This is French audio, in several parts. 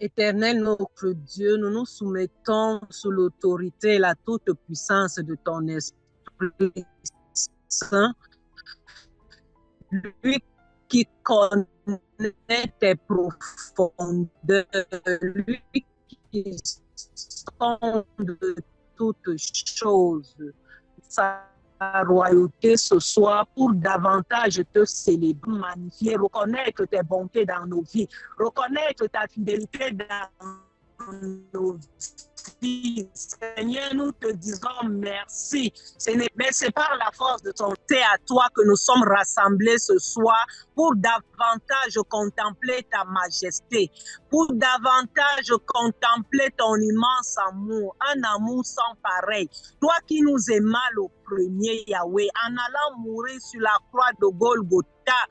Éternel notre Dieu, nous nous soumettons sous l'autorité et la toute-puissance de ton Esprit Saint, lui qui connaît tes profondeurs, lui qui sonde toutes choses, sa royauté ce soir pour davantage te célébrer, magnifier, reconnaître tes bontés dans nos vies, reconnaître ta fidélité dans nos vies. Seigneur, nous te disons merci. Mais c'est par la force de ton thé à toi que nous sommes rassemblés ce soir pour davantage contempler ta majesté, pour davantage contempler ton immense amour, un amour sans pareil. Toi qui nous aimas le premier, Yahweh, en allant mourir sur la croix de Golgotha,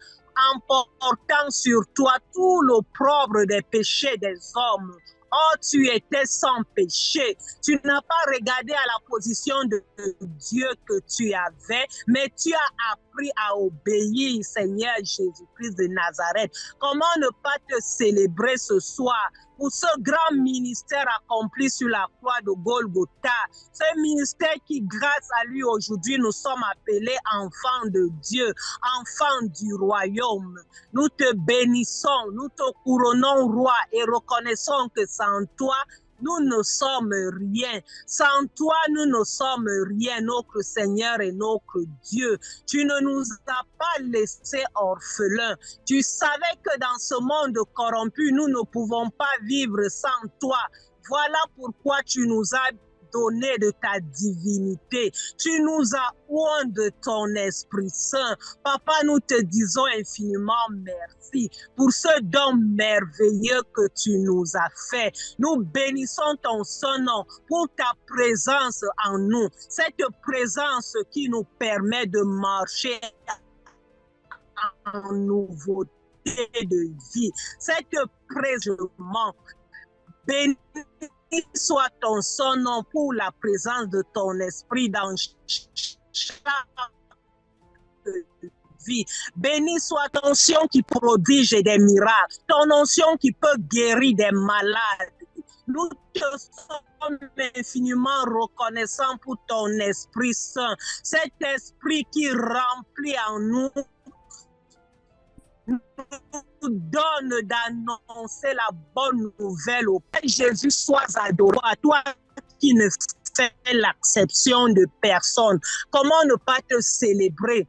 en portant sur toi tout l'opprobre des péchés des hommes. Oh, tu étais sans péché. Tu n'as pas regardé à la position de Dieu que tu avais, mais tu as appris à obéir, Seigneur Jésus-Christ de Nazareth. Comment ne pas te célébrer ce soir pour ce grand ministère accompli sur la croix de Golgotha, ce ministère qui, grâce à lui, aujourd'hui, nous sommes appelés enfants de Dieu, enfants du royaume. Nous te bénissons, nous te couronnons roi et reconnaissons que sans toi, nous ne sommes rien. Sans toi, nous ne sommes rien, notre Seigneur et notre Dieu. Tu ne nous as pas laissés orphelins. Tu savais que dans ce monde corrompu, nous ne pouvons pas vivre sans toi. Voilà pourquoi tu nous as donné de ta divinité. Tu nous as oint de ton Esprit Saint. Papa, nous te disons infiniment merci pour ce don merveilleux que tu nous as fait. Nous bénissons ton Saint-Nom pour ta présence en nous, cette présence qui nous permet de marcher en nouveauté de vie, cette présence. Béni soit ton Saint-Nom pour la présence de ton Esprit dans chaque vie. Béni soit ton onction qui prodige des miracles, ton onction qui peut guérir des malades. Nous te sommes infiniment reconnaissants pour ton Esprit Saint, cet Esprit qui remplit en nous, nous donne d'annoncer la bonne nouvelle au Père. Jésus, sois adoré. À toi qui ne fais l'acception de personne, comment ne pas te célébrer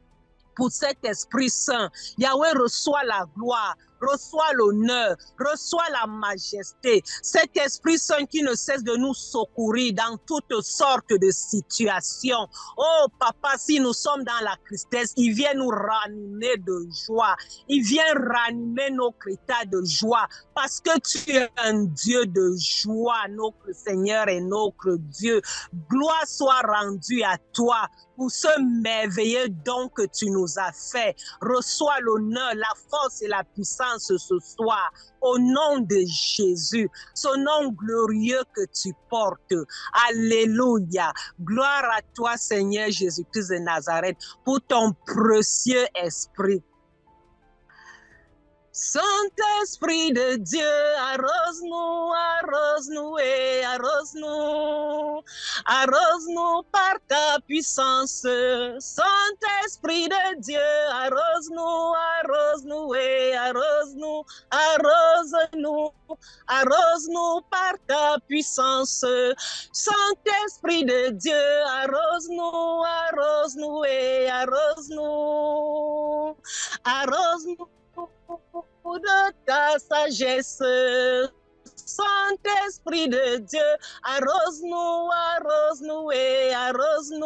pour cet Esprit Saint? Yahweh, reçoit la gloire, reçoit l'honneur, reçoit la majesté. Cet Esprit Saint qui ne cesse de nous secourir dans toutes sortes de situations. Oh Papa, si nous sommes dans la tristesse, il vient nous ranimer de joie. Il vient ranimer notre état de joie parce que tu es un Dieu de joie, notre Seigneur et notre Dieu. Gloire soit rendue à toi pour ce merveilleux don que tu nous as fait. Reçois l'honneur, la force et la puissance ce soir au nom de Jésus, ce nom glorieux que tu portes. Alléluia. Gloire à toi, Seigneur Jésus-Christ de Nazareth, pour ton précieux esprit. Saint-Esprit de Dieu, arrose-nous, arrose-nous et arrose-nous. Arrose-nous par ta puissance. Saint-Esprit de Dieu, arrose-nous, arrose-nous et arrose-nous. Arrose-nous, arrose-nous par ta puissance. Saint-Esprit de Dieu, arrose-nous, arrose-nous et arrose-nous. Arrose-nous de ta sagesse. Saint-Esprit de Dieu, arrose-nous, arrose-nous et arrose-nous.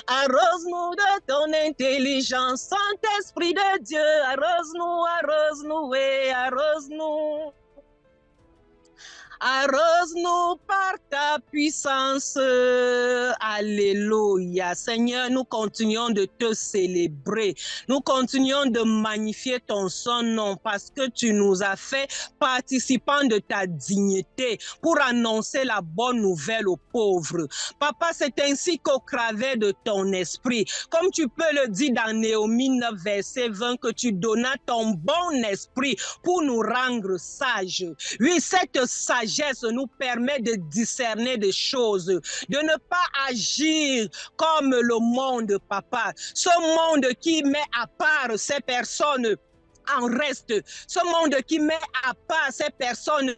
Arrose-nous de ton intelligence. Saint-Esprit de Dieu, arrose-nous, arrose-nous et arrose-nous. Arrose-nous par ta puissance. Alléluia. Seigneur, nous continuons de te célébrer. Nous continuons de magnifier ton saint nom parce que tu nous as fait participants de ta dignité pour annoncer la bonne nouvelle aux pauvres. Papa, c'est ainsi qu'au travers de ton esprit, comme tu peux le dire dans Néhémie 9, verset 20, que tu donnas ton bon esprit pour nous rendre sages. Oui, cette sagesse nous permet de discerner des choses, de ne pas agir comme le monde, papa. Ce monde qui met à part ces personnes en reste, ce monde qui met à part ces personnes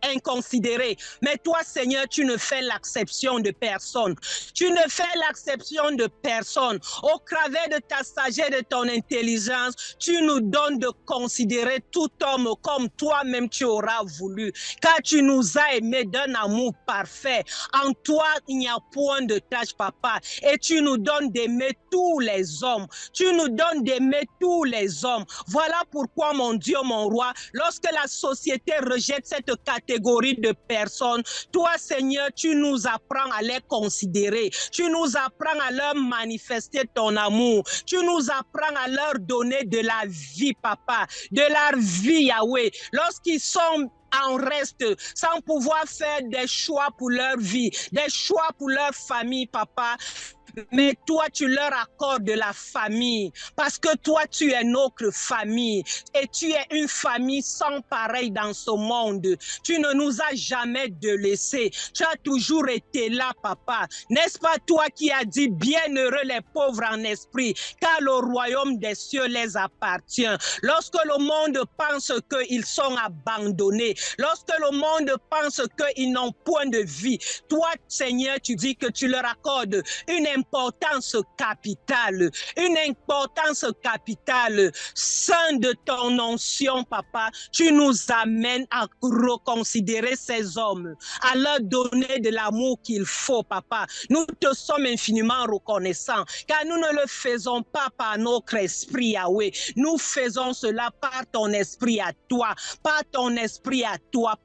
inconsidéré. Mais toi, Seigneur, tu ne fais l'acception de personne. Tu ne fais l'acception de personne. Au travers de ta sagesse, de ton intelligence, tu nous donnes de considérer tout homme comme toi-même tu auras voulu. Car tu nous as aimés d'un amour parfait. En toi, il n'y a point de tâche, papa. Et tu nous donnes d'aimer tous les hommes. Tu nous donnes d'aimer tous les hommes. Voilà pourquoi, mon Dieu, mon roi, lorsque la société rejette cette catégorie de personnes, toi, Seigneur, tu nous apprends à les considérer. Tu nous apprends à leur manifester ton amour. Tu nous apprends à leur donner de la vie, papa, de la vie, Yahweh. Lorsqu'ils sont en reste sans pouvoir faire des choix pour leur vie, des choix pour leur famille, papa. Mais toi, tu leur accordes de la famille parce que toi, tu es notre famille et tu es une famille sans pareil dans ce monde. Tu ne nous as jamais délaissés. Tu as toujours été là, papa. N'est-ce pas toi qui as dit bienheureux les pauvres en esprit, car le royaume des cieux les appartient. Lorsque le monde pense qu'ils sont abandonnés, lorsque le monde pense qu'ils n'ont point de vie, toi, Seigneur, tu dis que tu leur accordes une importance capitale, Saint de ton onction, papa, tu nous amènes à reconsidérer ces hommes, à leur donner de l'amour qu'il faut, papa. Nous te sommes infiniment reconnaissants, car nous ne le faisons pas par notre esprit, Yahweh. Nous faisons cela par ton esprit à toi,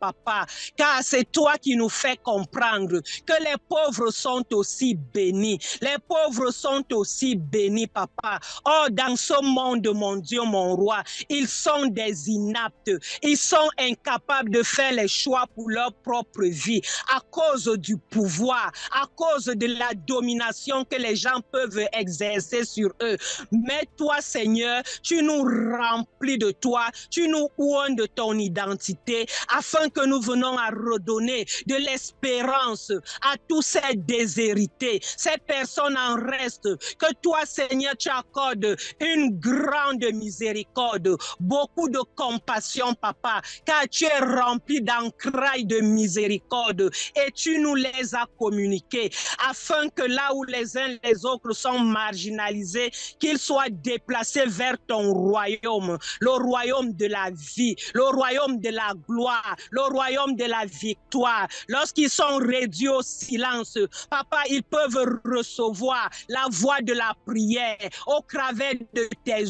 papa, car c'est toi qui nous fais comprendre que les pauvres sont aussi bénis. Les pauvres sont aussi bénis, papa. Oh, dans ce monde, mon Dieu, mon roi, ils sont des inaptes. Ils sont incapables de faire les choix pour leur propre vie à cause du pouvoir, à cause de la domination que les gens peuvent exercer sur eux. Mais toi, Seigneur, tu nous remplis de toi, tu nous oins de ton identité afin que nous venons à redonner de l'espérance à tous ces déshérités, ces personnes en reste, que toi, Seigneur, tu accordes une grande miséricorde, beaucoup de compassion, papa, car tu es rempli d'entrailles de miséricorde et tu nous les as communiquées afin que là où les uns les autres sont marginalisés, qu'ils soient déplacés vers ton royaume, le royaume de la vie, le royaume de la gloire, le royaume de la victoire. Lorsqu'ils sont réduits au silence, papa, ils peuvent recevoir la voix de la prière au travers de tes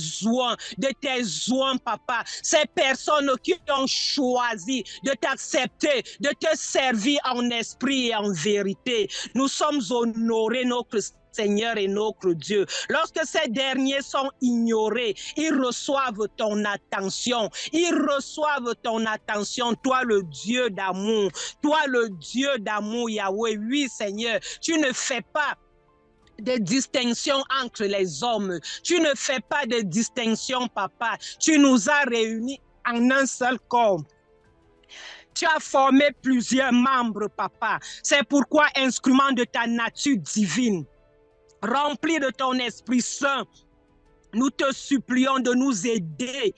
oins, papa. Ces personnes qui ont choisi de t'accepter, de te servir en esprit et en vérité. Nous sommes honorés, notre Seigneur et notre Dieu. Lorsque ces derniers sont ignorés, ils reçoivent ton attention. Ils reçoivent ton attention, toi le Dieu d'amour. Toi le Dieu d'amour, Yahweh. Oui, Seigneur, tu ne fais pas de distinction entre les hommes. Tu ne fais pas de distinction, papa. Tu nous as réunis en un seul corps. Tu as formé plusieurs membres, papa. C'est pourquoi, instrument de ta nature divine, rempli de ton Esprit Saint, nous te supplions de nous aider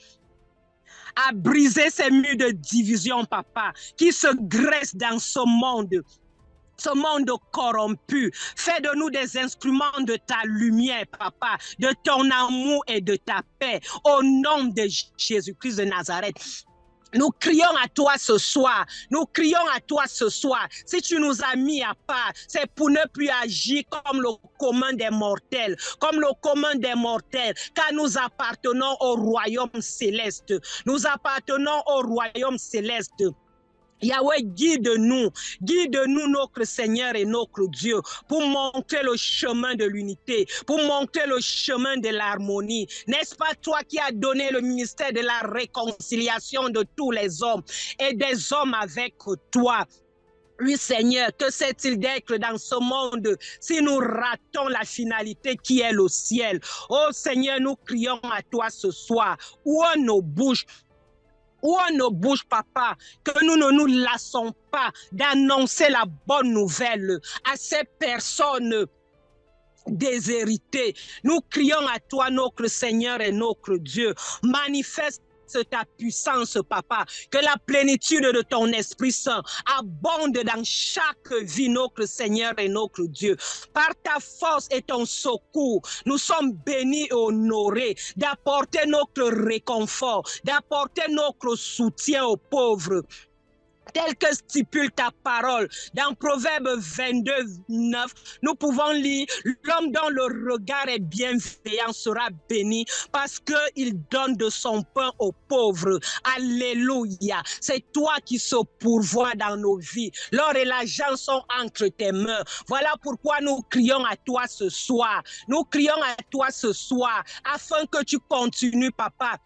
à briser ces murs de division, papa, qui se graissent dans ce monde corrompu. Fais de nous des instruments de ta lumière, papa, de ton amour et de ta paix. Au nom de Jésus-Christ de Nazareth. Nous crions à toi ce soir. Nous crions à toi ce soir. Si tu nous as mis à part, c'est pour ne plus agir comme le commun des mortels. Comme le commun des mortels. Car nous appartenons au royaume céleste. Nous appartenons au royaume céleste. Yahweh, guide-nous, notre Seigneur et notre Dieu, pour montrer le chemin de l'unité, pour montrer le chemin de l'harmonie. N'est-ce pas toi qui as donné le ministère de la réconciliation de tous les hommes et des hommes avec toi? Oui, Seigneur, que c'est-il d'être dans ce monde si nous ratons la finalité qui est le ciel? Oh Seigneur, nous crions à toi ce soir. Ouvre nos bouches. Ouvre nos bouches, papa, que nous ne nous lassons pas d'annoncer la bonne nouvelle à ces personnes déshéritées. Nous crions à toi, notre Seigneur et notre Dieu. Manifeste ta puissance, papa, que la plénitude de ton Esprit Saint abonde dans chaque vie, notre Seigneur et notre Dieu. Par ta force et ton secours, nous sommes bénis et honorés d'apporter notre réconfort, d'apporter notre soutien aux pauvres, tel que stipule ta parole. Dans Proverbe 22, 9, nous pouvons lire: l'homme dont le regard est bienveillant sera béni parce qu'il donne de son pain aux pauvres. Alléluia. C'est toi qui se pourvois dans nos vies. L'or et l'argent sont entre tes mains. Voilà pourquoi nous crions à toi ce soir. Nous crions à toi ce soir afin que tu continues, papa,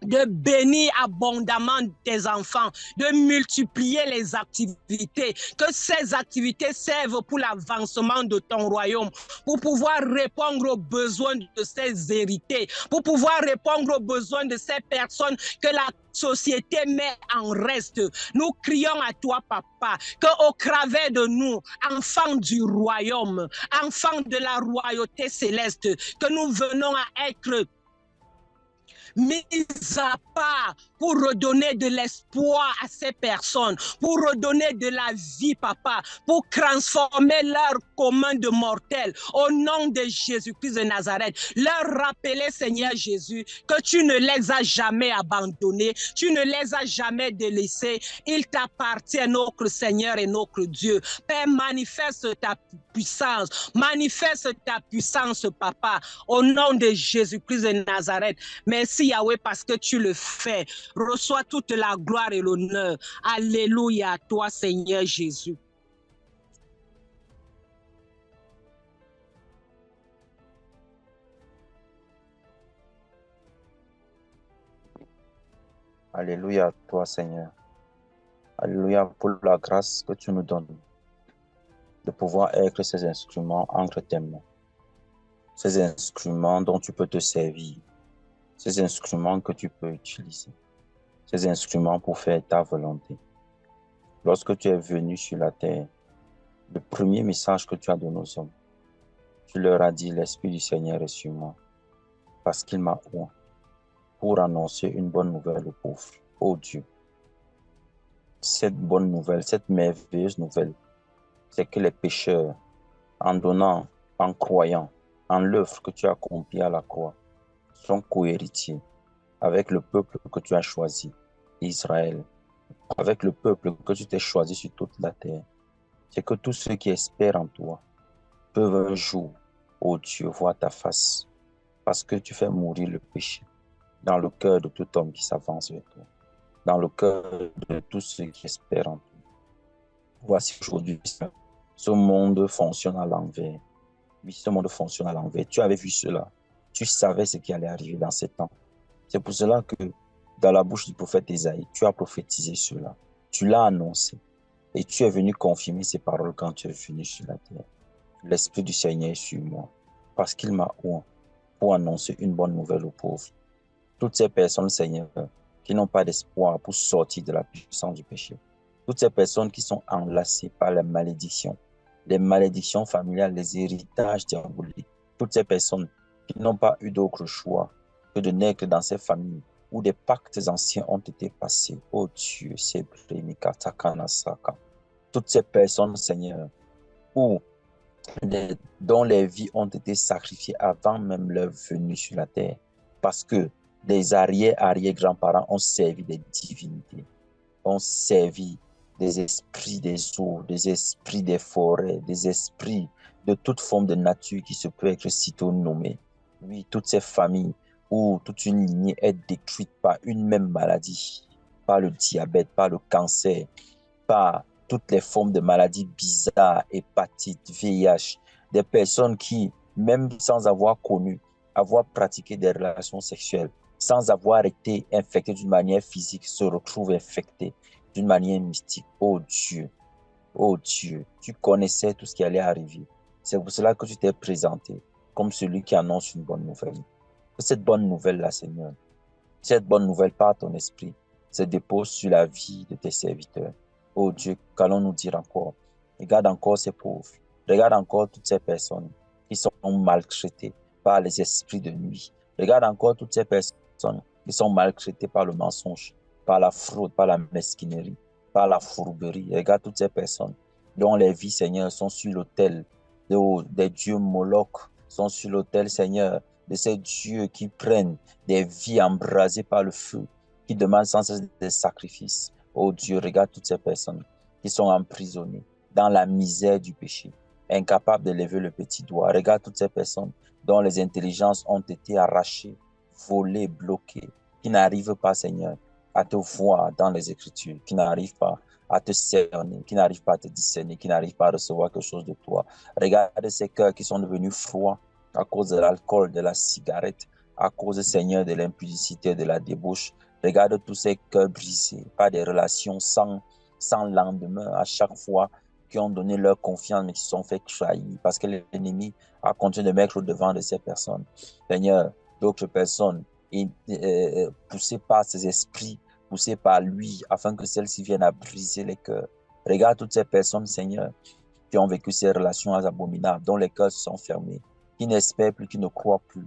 de bénir abondamment tes enfants, de multiplier les activités, que ces activités servent pour l'avancement de ton royaume, pour pouvoir répondre aux besoins de ces hérités, pour pouvoir répondre aux besoins de ces personnes que la société met en reste. Nous crions à toi, papa, qu'au travers de nous, enfants du royaume, enfants de la royauté céleste, que nous venons à être mis à part pour redonner de l'espoir à ces personnes, pour redonner de la vie, papa, pour transformer leur commun de mortels au nom de Jésus-Christ de Nazareth. Leur rappeler, Seigneur Jésus, que tu ne les as jamais abandonnés, tu ne les as jamais délaissés. Il t'appartient, notre Seigneur et notre Dieu. Père, manifeste ta puissance, papa, au nom de Jésus-Christ de Nazareth. Merci Yahweh parce que tu le fais. Reçois toute la gloire et l'honneur. Alléluia à toi, Seigneur Jésus. Alléluia à toi, Seigneur. Alléluia pour la grâce que tu nous donnes de pouvoir être ces instruments entre tes mains. Ces instruments dont tu peux te servir. Ces instruments que tu peux utiliser. Ces instruments pour faire ta volonté. Lorsque tu es venu sur la terre, le premier message que tu as donné aux hommes, tu leur as dit: l'Esprit du Seigneur est sur moi, parce qu'il m'a oint pour annoncer une bonne nouvelle aux pauvres. Oh Dieu, cette bonne nouvelle, cette merveilleuse nouvelle, c'est que les pécheurs, en donnant, en croyant en l'œuvre que tu as accomplie à la croix, sont co-héritiers avec le peuple que tu as choisi, Israël, avec le peuple que tu t'es choisi sur toute la terre. C'est que tous ceux qui espèrent en toi peuvent un jour, ô Dieu, voir ta face, parce que tu fais mourir le péché dans le cœur de tout homme qui s'avance vers toi, dans le cœur de tous ceux qui espèrent en toi. Voici aujourd'hui, ce monde fonctionne à l'envers. Oui, ce monde fonctionne à l'envers. Tu avais vu cela. Tu savais ce qui allait arriver dans ces temps. C'est pour cela que dans la bouche du prophète Ésaïe, tu as prophétisé cela. Tu l'as annoncé. Et tu es venu confirmer ces paroles quand tu es venu sur la terre. L'Esprit du Seigneur est sur moi, parce qu'il m'a oint pour annoncer une bonne nouvelle aux pauvres. Toutes ces personnes, Seigneur, qui n'ont pas d'espoir pour sortir de la puissance du péché. Toutes ces personnes qui sont enlacées par les malédictions familiales, les héritages diaboliques. Toutes ces personnes qui n'ont pas eu d'autre choix que de naître dans ces familles où des pactes anciens ont été passés. Oh Dieu, c'est toutes ces personnes, Seigneur, dont les vies ont été sacrifiées avant même leur venue sur la terre, parce que des arrière-grands-parents ont servi des divinités, ont servi des esprits des eaux, des esprits des forêts, des esprits de toute forme de nature qui se peut être sitôt nommée. Oui, toutes ces familles où toute une lignée est détruite par une même maladie, par le diabète, par le cancer, par toutes les formes de maladies bizarres, hépatite, VIH, des personnes qui, même sans avoir connu, avoir pratiqué des relations sexuelles, sans avoir été infectées d'une manière physique, se retrouvent infectées d'une manière mystique. Oh Dieu, tu connaissais tout ce qui allait arriver. C'est pour cela que tu t'es présenté comme celui qui annonce une bonne nouvelle. Cette bonne nouvelle-là, Seigneur, cette bonne nouvelle par ton esprit se dépose sur la vie de tes serviteurs. Oh Dieu, qu'allons-nous dire encore? Regarde encore ces pauvres. Regarde encore toutes ces personnes qui sont maltraitées par les esprits de nuit. Regarde encore toutes ces personnes qui sont maltraitées par le mensonge, par la fraude, par la mesquinerie, par la fourberie. Regarde toutes ces personnes dont les vies, Seigneur, sont sur l'autel des dieux Moloch, sont sur l'autel, Seigneur, de ces dieux qui prennent des vies embrasées par le feu, qui demandent sans cesse des sacrifices. Oh Dieu, regarde toutes ces personnes qui sont emprisonnées dans la misère du péché, incapables de lever le petit doigt. Regarde toutes ces personnes dont les intelligences ont été arrachées, volées, bloquées, qui n'arrivent pas, Seigneur, à te voir dans les Écritures, qui n'arrivent pas à te cerner, qui n'arrivent pas à te discerner, qui n'arrivent pas à recevoir quelque chose de toi. Regarde ces cœurs qui sont devenus froids à cause de l'alcool, de la cigarette, à cause, Seigneur, de l'impudicité, de la débauche. Regarde tous ces cœurs brisés par des relations sans lendemain à chaque fois, qui ont donné leur confiance mais qui se sont fait trahir parce que l'ennemi a continué de mettre au devant de ces personnes. Seigneur, d'autres personnes, poussées par ces esprits, poussées par lui, afin que celles-ci viennent à briser les cœurs. Regarde toutes ces personnes, Seigneur, qui ont vécu ces relations abominables, dont les cœurs se sont fermés, qui n'espèrent plus, qui ne croient plus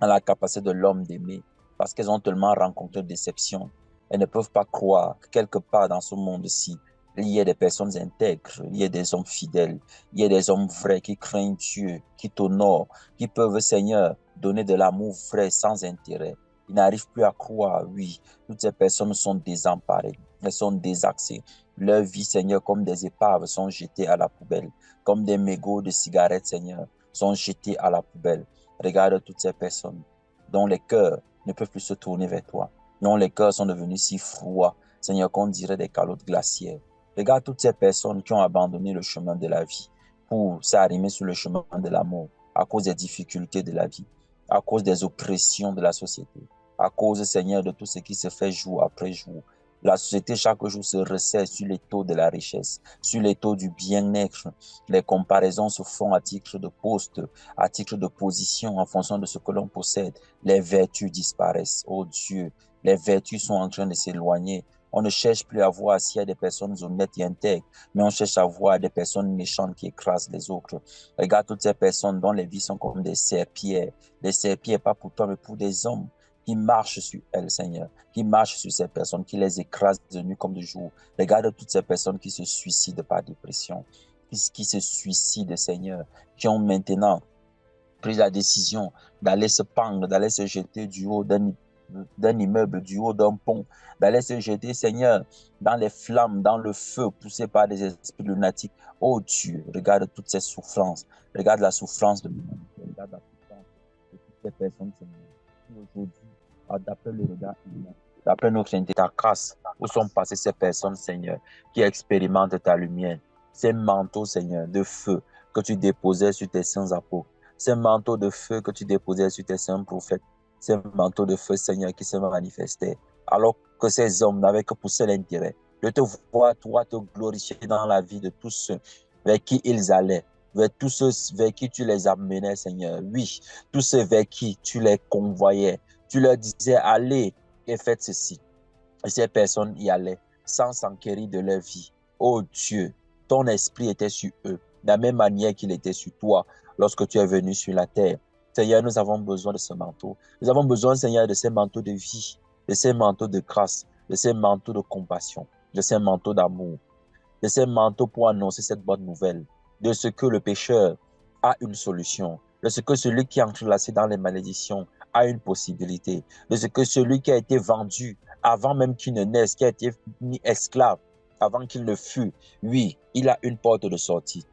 à la capacité de l'homme d'aimer, parce qu'elles ont tellement rencontré de déception. Elles ne peuvent pas croire que quelque part dans ce monde-ci, il y ait des personnes intègres, il y ait des hommes fidèles, il y ait des hommes vrais qui craignent Dieu, qui t'honorent, qui peuvent, Seigneur, donner de l'amour vrai sans intérêt. Ils n'arrivent plus à croire, oui, toutes ces personnes sont désemparées, elles sont désaxées. Leur vie, Seigneur, comme des épaves, sont jetées à la poubelle, comme des mégots de cigarettes, Seigneur, sont jetés à la poubelle. Regarde toutes ces personnes dont les cœurs ne peuvent plus se tourner vers toi, dont les cœurs sont devenus si froids, Seigneur, qu'on dirait des calottes glaciaires. Regarde toutes ces personnes qui ont abandonné le chemin de la vie pour s'arrimer sur le chemin de l'amour à cause des difficultés de la vie, à cause des oppressions de la société, à cause, Seigneur, de tout ce qui se fait jour après jour. La société, chaque jour, se resserre sur les taux de la richesse, sur les taux du bien-être. Les comparaisons se font à titre de poste, à titre de position, en fonction de ce que l'on possède. Les vertus disparaissent. Oh Dieu, les vertus sont en train de s'éloigner. On ne cherche plus à voir s'il y a des personnes honnêtes et intègres, mais on cherche à voir des personnes méchantes qui écrasent les autres. Regarde toutes ces personnes dont les vies sont comme des serpillères pas pour toi, mais pour des hommes qui marchent sur elles, Seigneur, qui marchent sur ces personnes, qui les écrasent de nuit comme de jour. Regarde toutes ces personnes qui se suicident par dépression, qui se suicident, Seigneur, qui ont maintenant pris la décision d'aller se pendre, d'aller se jeter du haut d'un immeuble, du haut d'un pont, d'aller se jeter, Seigneur, dans les flammes, dans le feu, poussé par des esprits lunatiques. Oh Dieu, regarde toutes ces souffrances, regarde la souffrance de l'humanité, regarde la souffrance de toutes ces personnes, Seigneur, qui aujourd'hui, d'après le regard humain, d'après notre intercasse, où sont passées ces personnes, Seigneur, qui expérimentent ta lumière, ces manteaux, Seigneur, de feu que tu déposais sur tes saints apôtres, ces manteaux de feu que tu déposais sur tes saints prophètes, ces manteaux de feu, Seigneur, qui se manifestaient, alors que ces hommes n'avaient que pour seul intérêt de te voir, toi, te glorifier dans la vie de tous ceux vers qui ils allaient, vers tous ceux vers qui tu les amenais, Seigneur. Oui, tous ceux vers qui tu les convoyais. Tu leur disais, allez et faites ceci. Et ces personnes y allaient sans s'enquérir de leur vie. Oh Dieu, ton esprit était sur eux, de la même manière qu'il était sur toi lorsque tu es venu sur la terre. Seigneur, nous avons besoin de ce manteau. Nous avons besoin, Seigneur, de ces manteaux de vie, de ces manteaux de grâce, de ces manteaux de compassion, de ces manteaux d'amour, de ces manteaux pour annoncer cette bonne nouvelle, de ce que le pécheur a une solution, de ce que celui qui est entrelacé dans les malédictions a une possibilité, de ce que celui qui a été vendu avant même qu'il ne naisse, qui a été mis esclave avant qu'il ne fût, oui, il a une porte de sortie.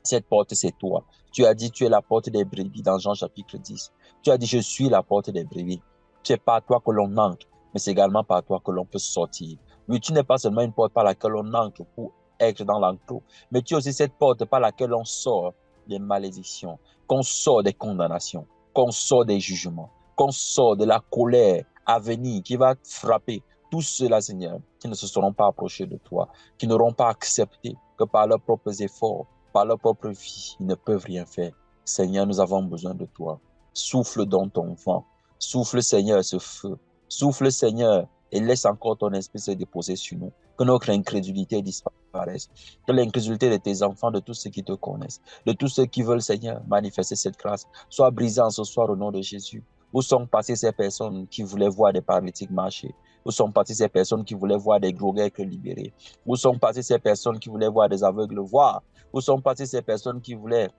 Cette porte, c'est toi. Tu as dit, tu es la porte des brebis dans Jean chapitre 10. Tu as dit, je suis la porte des brebis. C'est par toi que l'on entre, mais c'est également par toi que l'on peut sortir. Oui, tu n'es pas seulement une porte par laquelle on entre pour être dans l'enclos, mais tu es aussi cette porte par laquelle on sort des malédictions, qu'on sort des condamnations, qu'on sort des jugements, qu'on sort de la colère à venir qui va frapper tous ceux-là, Seigneur, qui ne se seront pas approchés de toi, qui n'auront pas accepté que par leurs propres efforts, par leur propre vie, ils ne peuvent rien faire. Seigneur, nous avons besoin de toi. Souffle dans ton vent. Souffle, Seigneur, ce feu. Souffle, Seigneur, et laisse encore ton esprit se déposer sur nous. Que notre incrédulité disparaisse. Que l'incrédulité de tes enfants, de tous ceux qui te connaissent, de tous ceux qui veulent, Seigneur, manifester cette grâce, soit brisée en ce soir au nom de Jésus. Où sont passées ces personnes qui voulaient voir des paralytiques marcher? Où sont passées ces personnes qui voulaient voir des gros guêtres libérés? Où sont passées ces personnes qui voulaient voir des aveugles voir? Où sont passées ces personnes qui voulaient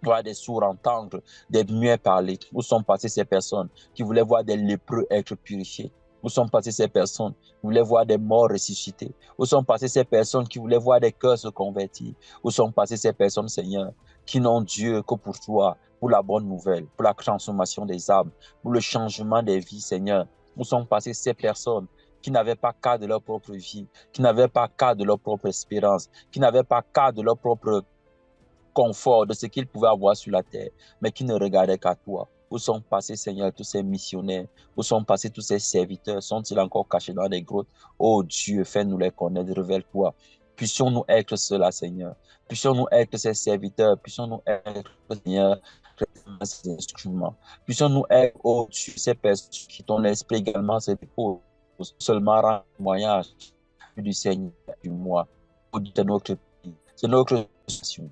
voir des sourds entendre, des muets parler? Où sont passées ces personnes qui voulaient voir des lépreux être purifiés? Où sont passées ces personnes qui voulaient voir des morts ressuscités? Où sont passées ces personnes qui voulaient voir des cœurs se convertir? Où sont passées ces personnes, Seigneur, qui n'ont Dieu que pour toi, pour la bonne nouvelle, pour la transformation des âmes, pour le changement des vies, Seigneur? Où sont passées ces personnes qui n'avaient pas cas de leur propre vie, qui n'avaient pas cas de leur propre espérance, qui n'avaient pas cas de leur propre confort, de ce qu'ils pouvaient avoir sur la terre, mais qui ne regardaient qu'à toi? Où sont passés, Seigneur, tous ces missionnaires? Où sont passés tous ces serviteurs? Sont-ils encore cachés dans les grottes? Oh Dieu, fais-nous les connaître, révèle-toi. Puissions-nous être cela, Seigneur. Puissions-nous être ces serviteurs. Puissions-nous être, Seigneur, ces instruments. Puissions-nous être, oh Dieu, ces personnes qui ton esprit également se dépose. Seulement rendre témoignage du Seigneur, du moi. Oh Dieu, c'est notre pays, c'est notre nation.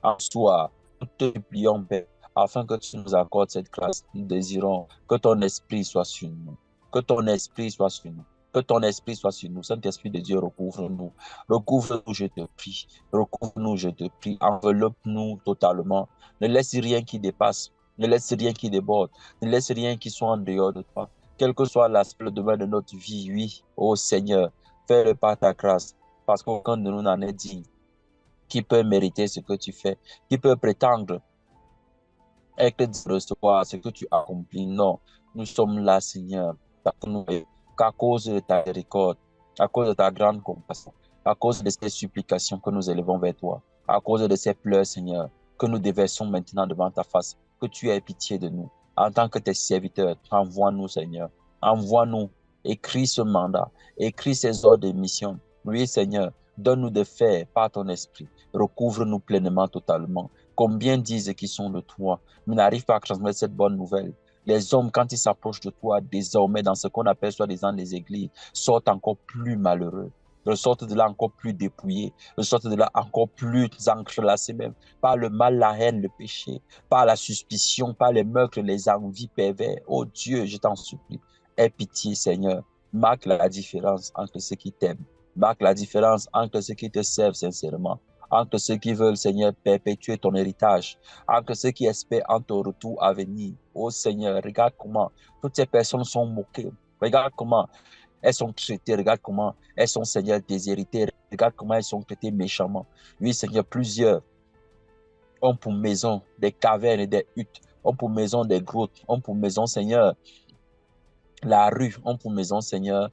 En soi, nous te supplions, Père, afin que tu nous accordes cette grâce. Nous désirons que ton esprit soit sur nous. Que ton esprit soit sur nous. Que ton esprit soit sur nous. Saint-Esprit de Dieu, recouvre-nous. Recouvre-nous, je te prie. Recouvre-nous, je te prie. Enveloppe-nous totalement. Ne laisse rien qui dépasse. Ne laisse rien qui déborde. Ne laisse rien qui soit en dehors de toi. Quel que soit l'aspect, le domaine de notre vie, oui, ô Seigneur, fais-le par ta grâce. Parce qu'aucun de nous n'en est digne. Qui peut mériter ce que tu fais? Qui peut prétendre être de recevoir ce que tu accomplis? Non, nous sommes là, Seigneur, qu'à cause de ta miséricorde, à cause de ta grande compassion, à cause de ces supplications que nous élevons vers toi, à cause de ces pleurs, Seigneur, que nous déversons maintenant devant ta face, que tu aies pitié de nous. En tant que tes serviteurs, envoie-nous, Seigneur, envoie-nous, écris ce mandat, écris ces ordres de mission. Oui, Seigneur, donne-nous de faire par ton esprit. Recouvre-nous pleinement, totalement. Combien disent qu'ils sont de toi, mais n'arrivent pas à transmettre cette bonne nouvelle? Les hommes, quand ils s'approchent de toi, désormais, dans ce qu'on appelle soi-disant les églises, sortent encore plus malheureux, ressortent de là encore plus dépouillés, ressortent de là encore plus enclassés même par le mal, la haine, le péché, par la suspicion, par les meurtres, les envies pervers. Oh Dieu, je t'en supplie, aie pitié, Seigneur. Marque la différence entre ceux qui t'aiment. Marque la différence entre ceux qui te servent sincèrement, entre ceux qui veulent, Seigneur, perpétuer ton héritage, entre ceux qui espèrent en ton retour à venir. Oh Seigneur, regarde comment toutes ces personnes sont moquées. Regarde comment elles sont traitées. Regarde comment elles sont, Seigneur, déshéritées. Regarde comment elles sont traitées méchamment. Oui, Seigneur, plusieurs ont pour maison des cavernes et des huttes, ont pour maison des grottes, ont pour maison, Seigneur, la rue, ont pour maison, Seigneur,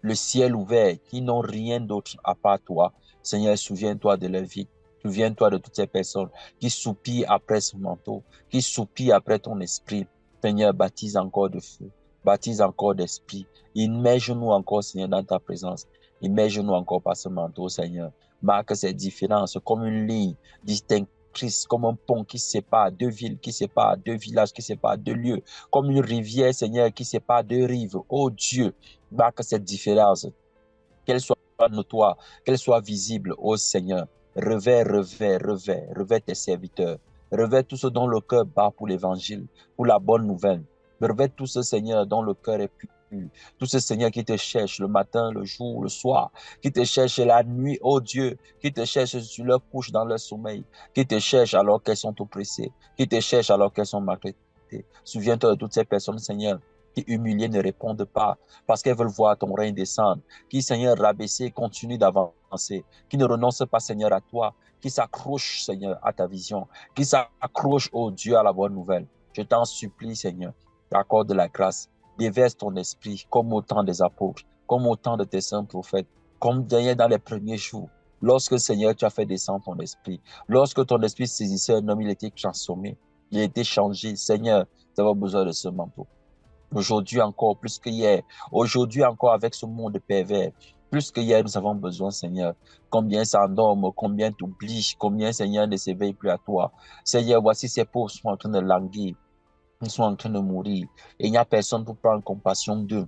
le ciel ouvert, qui n'ont rien d'autre à part toi. Seigneur, souviens-toi de leur vie. Souviens-toi de toutes ces personnes qui soupirent après ce manteau, qui soupirent après ton esprit. Seigneur, baptise encore de feu, baptise encore d'esprit. Immerge-nous encore, Seigneur, dans ta présence. Immerge-nous encore par ce manteau, Seigneur. Marque ces différences comme une ligne distinctrice, comme un pont qui sépare deux villes, qui sépare deux villages, qui sépare deux lieux, comme une rivière, Seigneur, qui sépare deux rives. Oh Dieu, marque cette différence, qu'elle soit notoire, qu'elle soit visible, ô Seigneur. Revers tes serviteurs. Revers tout ce dont le cœur bat pour l'évangile, pour la bonne nouvelle. Revers tout ce Seigneur dont le cœur est pur. Tout ce Seigneur qui te cherche le matin, le jour, le soir, qui te cherche la nuit, ô Dieu, qui te cherche sur leur couche, dans leur sommeil, qui te cherche alors qu'elles sont oppressées, qui te cherche alors qu'elles sont maltraitées. Souviens-toi de toutes ces personnes, Seigneur, qui humiliées ne répondent pas parce qu'elles veulent voir ton règne descendre, qui, Seigneur, rabaissé, continue d'avancer, qui ne renonce pas, Seigneur, à toi, qui s'accroche, Seigneur, à ta vision, qui s'accroche, oh Dieu, à la bonne nouvelle. Je t'en supplie, Seigneur, accorde la grâce, Déverse ton esprit comme au temps des apôtres, comme au temps de tes saints prophètes, comme d'ailleurs dans les premiers jours. Lorsque, Seigneur, tu as fait descendre ton esprit, lorsque ton esprit saisissait un homme, il était transformé, il a été changé. Seigneur, nous avons besoin de ce manteau. Aujourd'hui encore, plus que hier, aujourd'hui encore avec ce monde pervers, plus que hier, nous avons besoin, Seigneur. Combien s'endorment, combien t'oublient, combien, Seigneur, ne s'éveillent plus à toi. Seigneur, voici ces pauvres sont en train de languir, ils sont en train de mourir. Et il n'y a personne pour prendre compassion d'eux.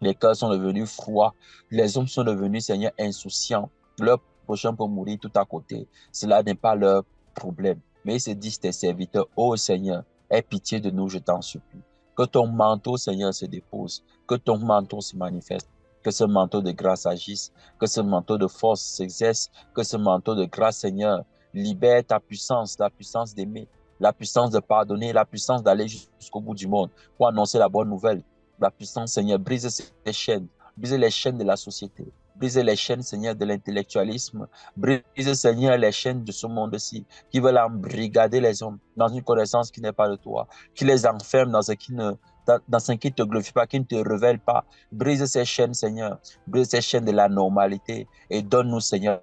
Les cœurs sont devenus froids. Les hommes sont devenus, Seigneur, insouciants. Leur prochain peut mourir tout à côté. Cela n'est pas leur problème. Mais ils se disent, tes serviteurs, ô Seigneur, aie pitié de nous, je t'en supplie. Que ton manteau, Seigneur, se dépose. Que ton manteau se manifeste. Que ce manteau de grâce agisse. Que ce manteau de force s'exerce. Que ce manteau de grâce, Seigneur, libère ta puissance, la puissance d'aimer, la puissance de pardonner, la puissance d'aller jusqu'au bout du monde pour annoncer la bonne nouvelle. La puissance, Seigneur, brise ces chaînes, brise les chaînes de la société, brise les chaînes, Seigneur, de l'intellectualisme, brise, Seigneur, les chaînes de ce monde-ci qui veulent embrigader les hommes dans une connaissance qui n'est pas de toi, qui les enferme dans ce qui ne te glorifie pas, qui ne te révèle pas. Brise ces chaînes, Seigneur, brise ces chaînes de la normalité et donne-nous, Seigneur,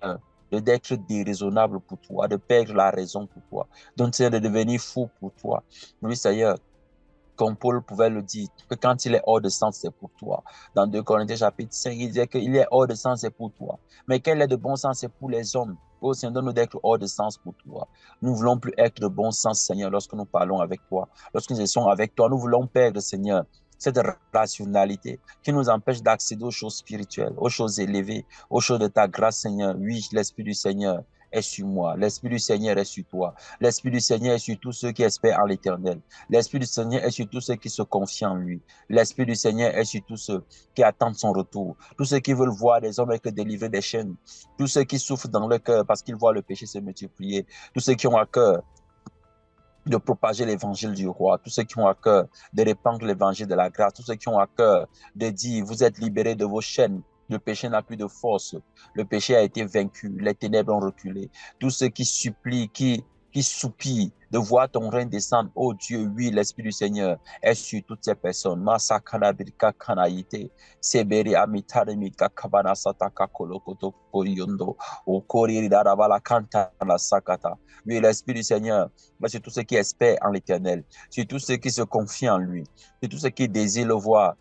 d'être déraisonnable pour toi, de perdre la raison pour toi, donc, Seigneur, de devenir fou pour toi. Oui, Seigneur, comme Paul pouvait le dire, que quand il est hors de sens, c'est pour toi. Dans 2 Corinthiens chapitre 5, il disait qu'il est hors de sens, c'est pour toi. Mais qu'il est de bon sens, c'est pour les hommes. Oh Seigneur, donne-nous d'être hors de sens pour toi. Nous ne voulons plus être de bon sens, Seigneur, lorsque nous parlons avec toi. Lorsque nous sommes avec toi, nous voulons perdre, Seigneur, cette rationalité qui nous empêche d'accéder aux choses spirituelles, aux choses élevées, aux choses de ta grâce, Seigneur. Oui, l'Esprit du Seigneur est sur moi. L'Esprit du Seigneur est sur toi. L'Esprit du Seigneur est sur tous ceux qui espèrent en l'Éternel. L'Esprit du Seigneur est sur tous ceux qui se confient en lui. L'Esprit du Seigneur est sur tous ceux qui attendent son retour. Tous ceux qui veulent voir des hommes être délivrés des chaînes. Tous ceux qui souffrent dans leur cœur parce qu'ils voient le péché se multiplier. Tous ceux qui ont à cœur de propager l'évangile du roi, tous ceux qui ont à cœur de répandre l'évangile de la grâce, tous ceux qui ont à cœur de dire, vous êtes libérés de vos chaînes, le péché n'a plus de force, le péché a été vaincu, les ténèbres ont reculé, tous ceux qui supplient, qui soupirent de voir ton règne descendre, oh Dieu, oui, l'Esprit du Seigneur est sur toutes ces personnes, Masakana Birka Kanaïte, Seberi Amitaremika Kabana Sataka Kolokoto Koriondo, Okori Darabala Kanta la Sakata, oui, l'Esprit du Seigneur, c'est tous ceux qui espèrent en l'Éternel, c'est tous ceux qui se confient en lui, c'est tous ceux qui désirent le voir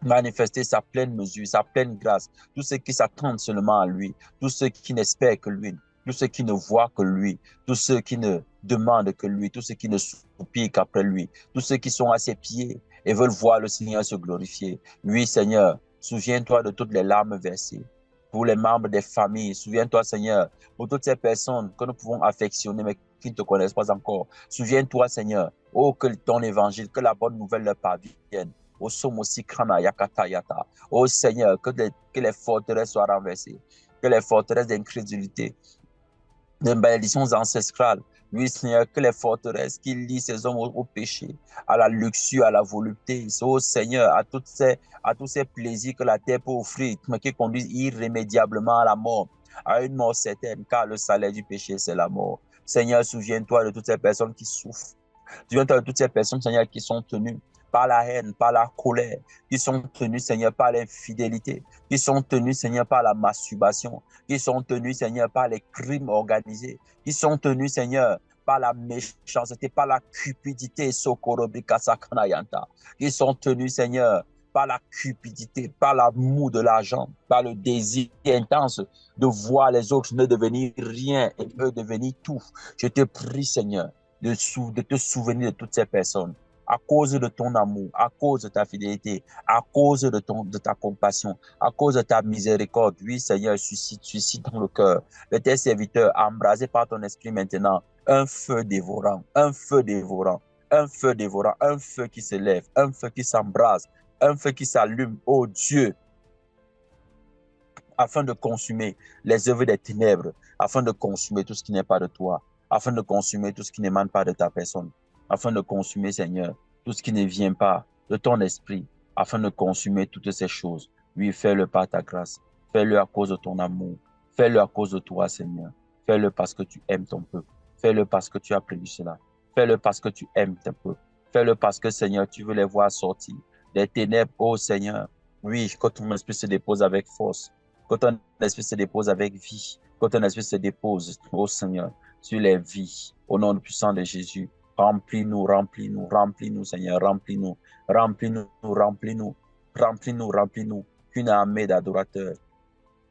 manifester sa pleine mesure, sa pleine grâce, tous ceux qui s'attendent seulement à lui, tous ceux qui n'espèrent que lui, tous ceux qui ne voient que lui, tous ceux qui ne demandent que lui, tous ceux qui ne soupirent qu'après lui, tous ceux qui sont à ses pieds et veulent voir le Seigneur se glorifier. Oui, Seigneur, souviens-toi de toutes les larmes versées. Pour les membres des familles, souviens-toi, Seigneur, pour toutes ces personnes que nous pouvons affectionner, mais qui ne te connaissent pas encore. Souviens-toi, Seigneur, oh, que ton évangile, que la bonne nouvelle leur parvienne. Oh Seigneur, que les forteresses soient renversées, que les forteresses d'incrédulité, de malédictions ancestrales, oui Seigneur, que les forteresses qui lient ces hommes au péché, à la luxure, à la volupté, oh Seigneur, à tous ces plaisirs que la terre peut offrir, mais qui conduisent irrémédiablement à la mort, à une mort certaine, car le salaire du péché, c'est la mort. Seigneur, souviens-toi de toutes ces personnes qui souffrent. Souviens-toi de toutes ces personnes, Seigneur, qui sont tenues par la haine, par la colère, qui sont tenues, Seigneur, par l'infidélité, qui sont tenues, Seigneur, par la masturbation, qui sont tenues, Seigneur, par les crimes organisés, qui sont tenues, Seigneur, par la méchanceté, par la cupidité, qui sont tenues, Seigneur, par la cupidité, par l'amour de l'argent, par le désir intense de voir les autres ne devenir rien et eux devenir tout. Je te prie, Seigneur, de te souvenir de toutes ces personnes, à cause de ton amour, à cause de ta fidélité, à cause de ta compassion, à cause de ta miséricorde. Oui, Seigneur, suscite dans le cœur de tes serviteurs, embrasés par ton esprit maintenant, un feu dévorant, un feu dévorant, un feu dévorant, un feu qui se lève, un feu qui s'embrase, un feu qui s'allume, oh Dieu, afin de consumer les œuvres des ténèbres, afin de consumer tout ce qui n'est pas de toi, afin de consumer tout ce qui n'émane pas de ta personne, afin de consumer, Seigneur, tout ce qui ne vient pas de ton esprit, afin de consumer toutes ces choses. Oui, fais-le par ta grâce, fais-le à cause de ton amour, fais-le à cause de toi, Seigneur, fais-le parce que tu aimes ton peuple, fais-le parce que tu as prévu cela, fais-le parce que tu aimes ton peuple, Fais-le parce que, Seigneur, tu veux les voir sortir des ténèbres, oh Seigneur. Oui, que ton esprit se dépose avec force, que ton esprit se dépose avec vie, que ton esprit se dépose, oh Seigneur, sur les vies, au nom puissant de Jésus. Remplis-nous, remplis-nous, remplis-nous, Seigneur, remplis-nous, remplis-nous, remplis-nous, remplis-nous, remplis-nous. Une armée d'adorateurs,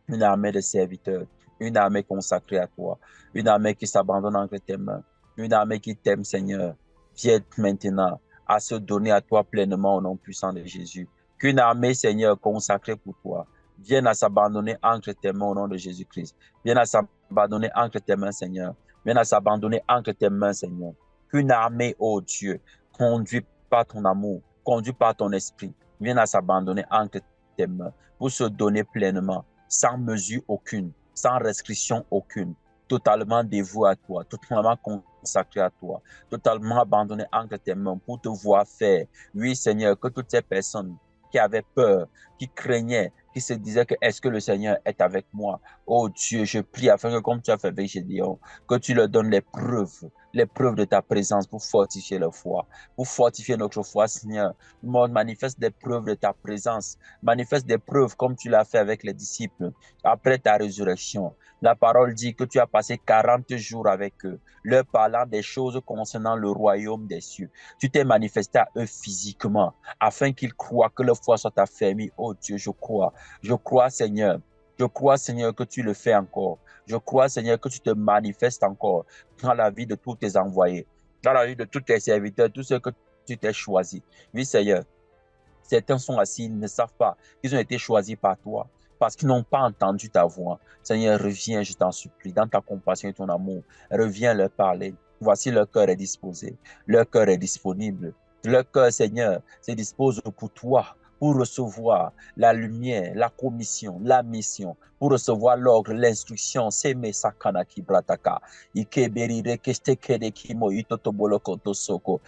une armée de serviteurs, une armée consacrée à toi, une armée qui s'abandonne entre tes mains, une armée qui t'aime, Seigneur. Viens maintenant à se donner à toi pleinement au nom puissant de Jésus. Qu'une armée, Seigneur, consacrée pour toi, vienne à s'abandonner entre tes mains au nom de Jésus-Christ. Vienne à s'abandonner entre tes mains, Seigneur. Vienne à s'abandonner entre tes mains, Seigneur. Qu'une armée, oh Dieu, conduite par ton amour, conduite par ton esprit, vienne à s'abandonner entre tes mains pour se donner pleinement, sans mesure aucune, sans restriction aucune, totalement dévoué à toi, totalement consacré à toi, totalement abandonné entre tes mains pour te voir faire. Oui, Seigneur, que toutes ces personnes qui avaient peur, qui craignaient, qui se disaient que est-ce que le Seigneur est avec moi? Oh Dieu, je prie afin que comme tu as fait avec Gédéon, que tu leur donnes les preuves de ta présence pour fortifier leur foi, pour fortifier notre foi, Seigneur. Manifeste des preuves de ta présence, manifeste des preuves comme tu l'as fait avec les disciples après ta résurrection. La parole dit que tu as passé 40 jours avec eux, leur parlant des choses concernant le royaume des cieux. Tu t'es manifesté à eux physiquement, afin qu'ils croient que leur foi soit affermie. Oh Dieu, je crois Seigneur. Je crois, Seigneur, que tu le fais encore. Je crois, Seigneur, que tu te manifestes encore dans la vie de tous tes envoyés, dans la vie de tous tes serviteurs, tous ceux que tu t'es choisis. Oui, Seigneur, certains sont assis, ils ne savent pas qu'ils ont été choisis par toi parce qu'ils n'ont pas entendu ta voix. Seigneur, reviens, je t'en supplie, dans ta compassion et ton amour. Reviens leur parler. Voici, leur cœur est disposé. Leur cœur est disponible. Leur cœur, Seigneur, se dispose pour toi, pour recevoir la lumière, la commission, la mission, pour recevoir l'ordre, l'instruction. C'est mes sakanaki brataka. Ikeberire kestekere kimo itotobolo kotosoko.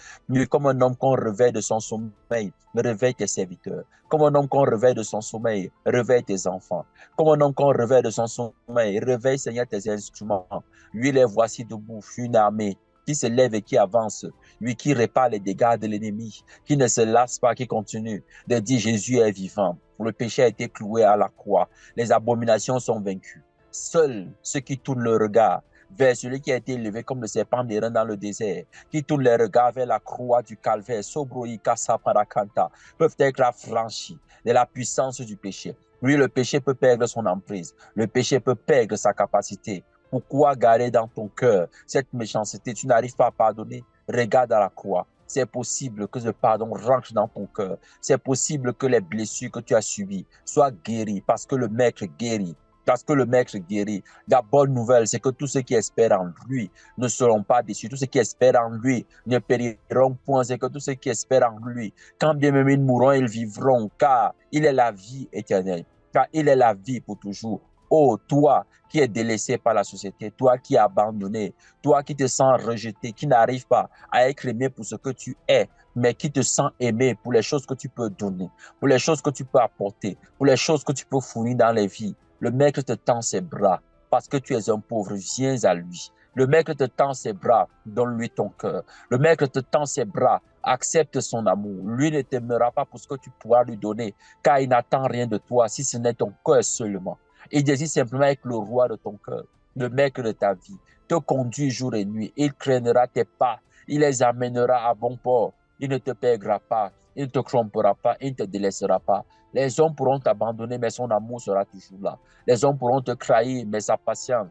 Comme un homme qu'on réveille de son sommeil, réveille tes serviteurs. Comme un homme qu'on réveille de son sommeil, réveille tes enfants. Comme un homme qu'on réveille de son sommeil, réveille, Seigneur, tes instruments. Lui, les voici debout, une armée qui se lève et qui avance. Lui qui répare les dégâts de l'ennemi, qui ne se lasse pas, qui continue de dire Jésus est vivant. Le péché a été cloué à la croix. Les abominations sont vaincues. Seuls ceux qui tournent le regard vers celui qui a été élevé comme le serpent d'airain dans le désert, qui tournent les regards vers la croix du calvaire, Sobroïka Saparakanta, peuvent être affranchis de la puissance du péché. Oui, le péché peut perdre son emprise. Le péché peut perdre sa capacité. Pourquoi garder dans ton cœur cette méchanceté? Tu n'arrives pas à pardonner? Regarde à la croix. C'est possible que le pardon rentre dans ton cœur. C'est possible que les blessures que tu as subies soient guéries parce que le Maître guérit. Parce que le Maître guérit. La bonne nouvelle, c'est que tous ceux qui espèrent en lui ne seront pas déçus. Tous ceux qui espèrent en lui ne périront point. C'est que tous ceux qui espèrent en lui, quand bien même ils mourront, ils vivront, car il est la vie éternelle. Car il est la vie pour toujours. Oh, toi qui es délaissé par la société, toi qui es abandonné, toi qui te sens rejeté, qui n'arrive pas à être aimé pour ce que tu es, mais qui te sens aimé pour les choses que tu peux donner, pour les choses que tu peux apporter, pour les choses que tu peux fournir dans les vies. Le Maître te tend ses bras parce que tu es un pauvre, viens à lui. Le Maître te tend ses bras, donne-lui ton cœur. Le Maître te tend ses bras, accepte son amour. Lui ne t'aimera pas pour ce que tu pourras lui donner, car il n'attend rien de toi si ce n'est ton cœur seulement. Il désire simplement être le roi de ton cœur, le Maître de ta vie, te conduit jour et nuit. Il craignera tes pas, il les amènera à bon port. Il ne te perdra pas, il ne te trompera pas, il ne te délaissera pas. Les hommes pourront t'abandonner, mais son amour sera toujours là. Les hommes pourront te trahir, mais sa patience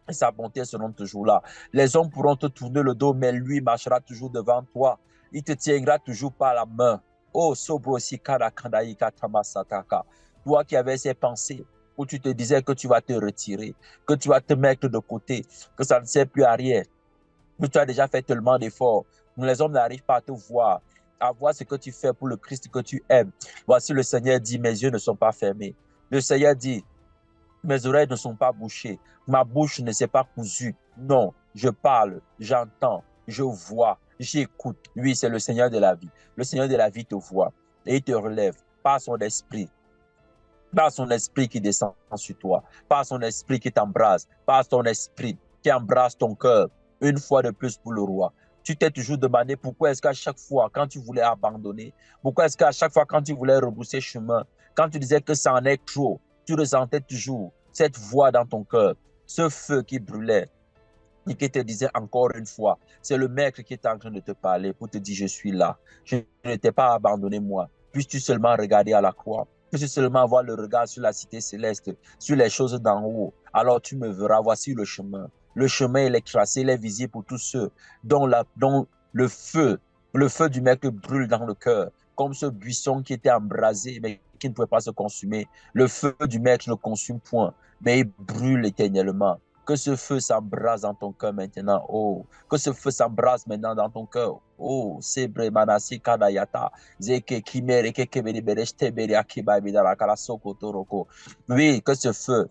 et sa bonté seront toujours là. Les hommes pourront te tourner le dos, mais lui marchera toujours devant toi. Il te tiendra toujours par la main. Oh, Sobrosi Karakandaïka Tamasataka. Toi qui avais ces pensées, où tu te disais que tu vas te retirer, que tu vas te mettre de côté, que ça ne sert plus à rien, que tu as déjà fait tellement d'efforts. Les hommes n'arrivent pas à voir ce que tu fais pour le Christ que tu aimes. Voici le Seigneur dit, mes yeux ne sont pas fermés. Le Seigneur dit, mes oreilles ne sont pas bouchées, ma bouche ne s'est pas cousue. Non, je parle, j'entends, je vois, j'écoute. Oui, c'est le Seigneur de la vie. Le Seigneur de la vie te voit et il te relève par son esprit. Par son esprit qui descend sur toi, par son esprit qui t'embrasse, par son esprit qui embrasse ton cœur. Une fois de plus pour le roi. Tu t'es toujours demandé pourquoi est-ce qu'à chaque fois, quand tu voulais abandonner, pourquoi est-ce qu'à chaque fois, quand tu voulais rebrousser chemin, quand tu disais que ça en est trop, tu ressentais toujours cette voix dans ton cœur, ce feu qui brûlait et qui te disait encore une fois, c'est le maître qui est en train de te parler pour te dire, je suis là. Je ne t'ai pas abandonné, moi. Puisses-tu seulement regarder à la croix, puisses-tu seulement avoir le regard sur la cité céleste, sur les choses d'en haut, alors tu me verras, voici le chemin. Le chemin, il est tracé, il est visible pour tous ceux dont le feu du maître brûle dans le cœur, comme ce buisson qui était embrasé, mais qui ne pouvait pas se consumer. Le feu du maître ne consume point, mais il brûle éternellement. Que ce feu s'embrase dans ton cœur maintenant. Oh, que ce feu s'embrase maintenant dans ton cœur. Oh, Sebre Manasi Kadayata. Zeke Kimere Kekeberi Bereshte Beri Akiba Bidara Karasoko Toroko. Oui, que ce feu,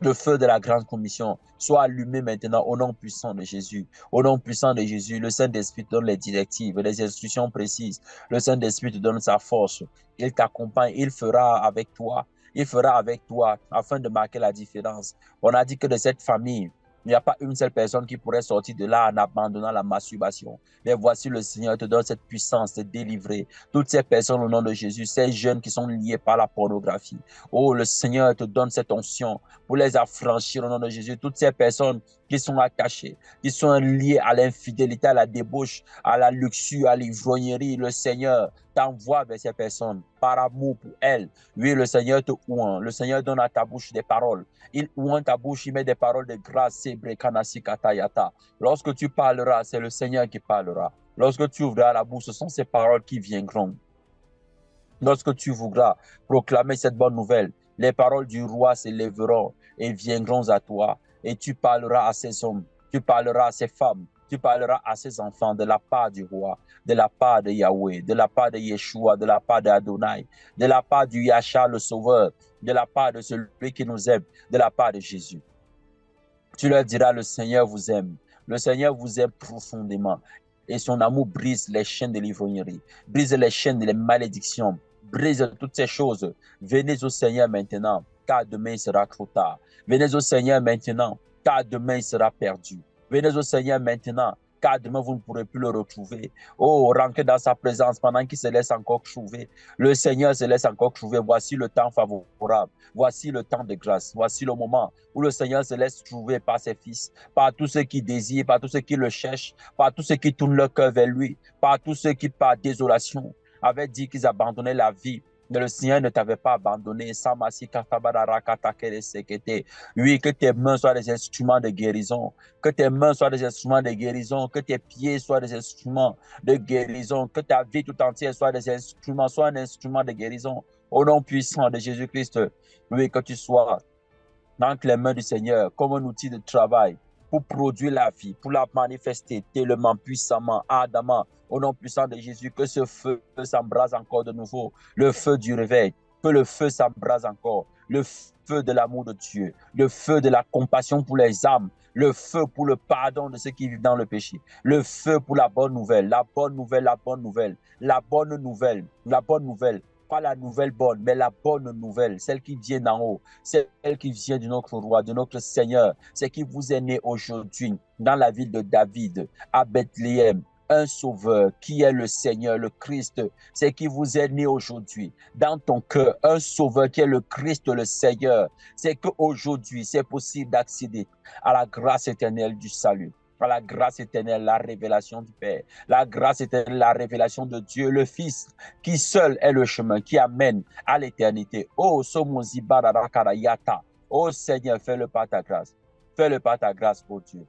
le feu de la grande commission, soit allumé maintenant au nom puissant de Jésus. Au nom puissant de Jésus, le Saint-Esprit te donne les directives, les instructions précises. Le Saint-Esprit te donne sa force. Il t'accompagne, il fera avec toi. Il fera avec toi afin de marquer la différence. On a dit que de cette famille, il n'y a pas une seule personne qui pourrait sortir de là en abandonnant la masturbation. Mais voici le Seigneur te donne cette puissance de délivrer toutes ces personnes au nom de Jésus, ces jeunes qui sont liés par la pornographie. Oh, le Seigneur te donne cette onction pour les affranchir au nom de Jésus. Toutes ces personnes qui sont attachées, qui sont liées à l'infidélité, à la débauche, à la luxure, à l'ivrognerie, le Seigneur t'envoie vers ces personnes par amour pour elles. Oui, le Seigneur te oint. Le Seigneur donne à ta bouche des paroles. Il oint ta bouche, il met des paroles de grâce. Lorsque tu parleras, c'est le Seigneur qui parlera. Lorsque tu ouvriras la bouche, ce sont ces paroles qui viendront. Lorsque tu voudras proclamer cette bonne nouvelle, les paroles du roi s'élèveront et viendront à toi. Et tu parleras à ces hommes, tu parleras à ces femmes, tu parleras à ces enfants de la part du roi, de la part de Yahweh, de la part de Yeshua, de la part d'Adonai, de la part du Yahshua le Sauveur, de la part de celui qui nous aime, de la part de Jésus. Tu leur diras, le Seigneur vous aime. Le Seigneur vous aime profondément. Et son amour brise les chaînes de l'ivrognerie, brise les chaînes de les malédictions, brise toutes ces choses. Venez au Seigneur maintenant, car demain il sera trop tard. Venez au Seigneur maintenant, car demain il sera perdu. Venez au Seigneur maintenant, car demain vous ne pourrez plus le retrouver. Oh, rentrez dans sa présence pendant qu'il se laisse encore trouver. Le Seigneur se laisse encore trouver. Voici le temps favorable. Voici le temps de grâce. Voici le moment où le Seigneur se laisse trouver par ses fils, par tous ceux qui désirent, par tous ceux qui le cherchent, par tous ceux qui tournent leur cœur vers lui, par tous ceux qui, par désolation, avaient dit qu'ils abandonnaient la vie. Mais le Seigneur ne t'avait pas abandonné. Oui, que tes mains soient des instruments de guérison. Que tes mains soient des instruments de guérison. Que tes pieds soient des instruments de guérison. Que ta vie tout entière soit des instruments, soit un instrument de guérison. Au nom puissant de Jésus-Christ, oui, que tu sois dans les mains du Seigneur comme un outil de travail pour produire la vie, pour la manifester tellement puissamment, ardemment, au nom puissant de Jésus, que ce feu s'embrase encore de nouveau, le feu du réveil, que le feu s'embrase encore, le feu de l'amour de Dieu, le feu de la compassion pour les âmes, le feu pour le pardon de ceux qui vivent dans le péché, le feu pour la bonne nouvelle, la bonne nouvelle, la bonne nouvelle, la bonne nouvelle, la bonne nouvelle. Pas la nouvelle bonne, mais la bonne nouvelle, celle qui vient d'en haut, celle qui vient de notre roi, de notre Seigneur, c'est qui vous est né aujourd'hui dans la ville de David, à Bethléem, un sauveur qui est le Seigneur, le Christ, c'est qui vous est né aujourd'hui dans ton cœur, un sauveur qui est le Christ, le Seigneur, c'est qu'aujourd'hui, c'est possible d'accéder à la grâce éternelle du salut. À la grâce éternelle, la révélation du Père, la grâce éternelle, la révélation de Dieu, le Fils, qui seul est le chemin qui amène à l'éternité. Oh, oh Seigneur, fais-le par ta grâce. Fais-le par ta grâce, oh Dieu.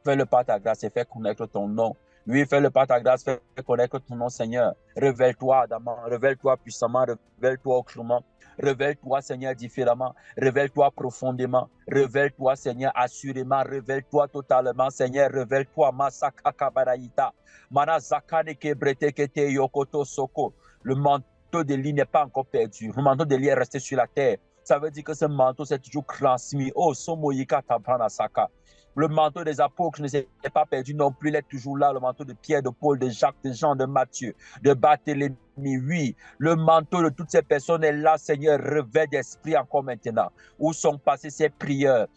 Fais-le par ta grâce et fais connaître ton nom. Oui, fais-le par ta grâce, fais connaître ton nom, Seigneur. Révèle-toi adamant, révèle-toi puissamment, révèle-toi autrement. Révèle-toi, Seigneur, différemment. Révèle-toi profondément. Révèle-toi, Seigneur, assurément. Révèle-toi totalement, Seigneur. Révèle-toi, Masaka Kabaraïta. Manazakane Kebrete Kete Yokoto Soko. Le manteau d'Élie n'est pas encore perdu. Le manteau d'Élie est resté sur la terre. Ça veut dire que ce manteau s'est toujours transmis. Oh, Somoyika Tabanasaka. Le manteau des apôtres ne s'est pas perdu non plus, il est toujours là, le manteau de Pierre, de Paul, de Jacques, de Jean, de Matthieu, de Barthélemy, oui. Le manteau de toutes ces personnes est là, Seigneur, revêt d'esprit encore maintenant. Où sont passées ces prières,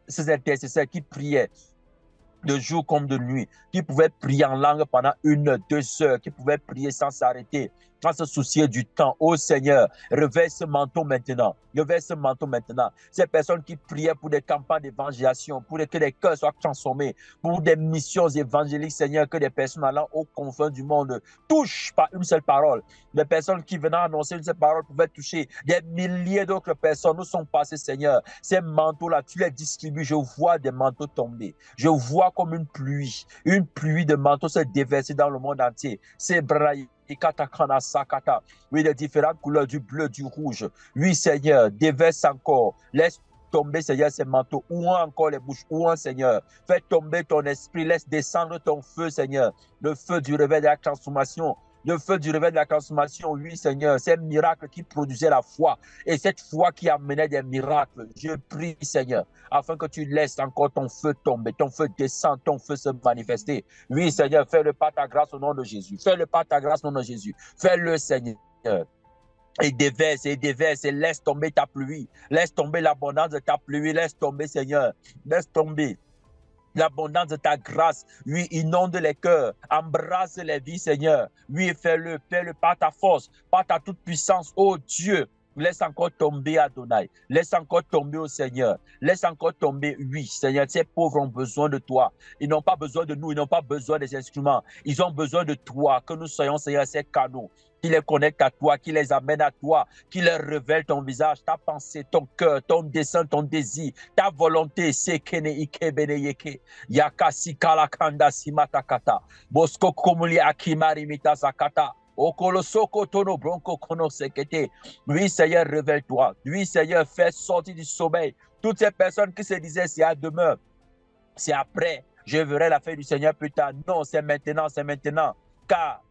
ces intercesseurs qui priaient de jour comme de nuit, qui pouvait prier en langue pendant 1, 2 heures, qui pouvait prier sans s'arrêter, sans se soucier du temps. Oh Seigneur, réveille ce manteau maintenant. Réveille ce manteau maintenant. Ces personnes qui priaient pour des campagnes d'évangélisation, pour que les cœurs soient transformés, pour des missions évangéliques, Seigneur, que des personnes allant aux confins du monde touchent par une seule parole. Des personnes qui venaient annoncer une seule parole pouvaient toucher des milliers d'autres personnes. Nous sommes passés, Seigneur. Ces manteaux-là, tu les distribues. Je vois des manteaux tomber. Je vois comme une pluie de manteaux se déverser dans le monde entier. C'est braille. Oui, les différentes couleurs du bleu, du rouge. Oui, Seigneur, déverse encore. Laisse tomber, Seigneur, ces manteaux. Ouvrons encore les bouches. Ouvrons, Seigneur. Fais tomber ton esprit. Laisse descendre ton feu, Seigneur. Le feu du réveil de la transformation. Le feu du réveil de la consommation, oui, Seigneur, ces miracles qui produisaient la foi et cette foi qui amenait des miracles. Je prie, Seigneur, afin que tu laisses encore ton feu tomber, ton feu descendre, ton feu se manifester. Oui, Seigneur, fais-le par ta grâce au nom de Jésus. Fais-le par ta grâce au nom de Jésus. Fais-le, Seigneur. Et déverse, et laisse tomber ta pluie. Laisse tomber l'abondance de ta pluie. Laisse tomber, Seigneur. Laisse tomber l'abondance de ta grâce. Oui, inonde les cœurs, embrasse les vies, Seigneur. Oui, fais-le par ta force, par ta toute puissance, oh Dieu. Laisse encore tomber, Adonai. Laisse encore tomber, au Seigneur. Laisse encore tomber, oui, Seigneur. Ces pauvres ont besoin de toi. Ils n'ont pas besoin de nous, ils n'ont pas besoin des instruments. Ils ont besoin de toi, que nous soyons, Seigneur, ces canaux qui les connectent à toi, qui les amène à toi, qui leur révèle ton visage, ta pensée, ton cœur, ton dessein, ton désir, ta volonté. Sekene ike beneyeke. Yakasi kalakanda simatakata. Bosko komuli akimari mitasakata. Okolosoko tono bronco kono sekete. Oui, Seigneur, révèle-toi. Oui, Seigneur, fais sortir du sommeil toutes ces personnes qui se disaient c'est à demain, c'est après, je verrai la fin du Seigneur plus tard. Non, c'est maintenant, car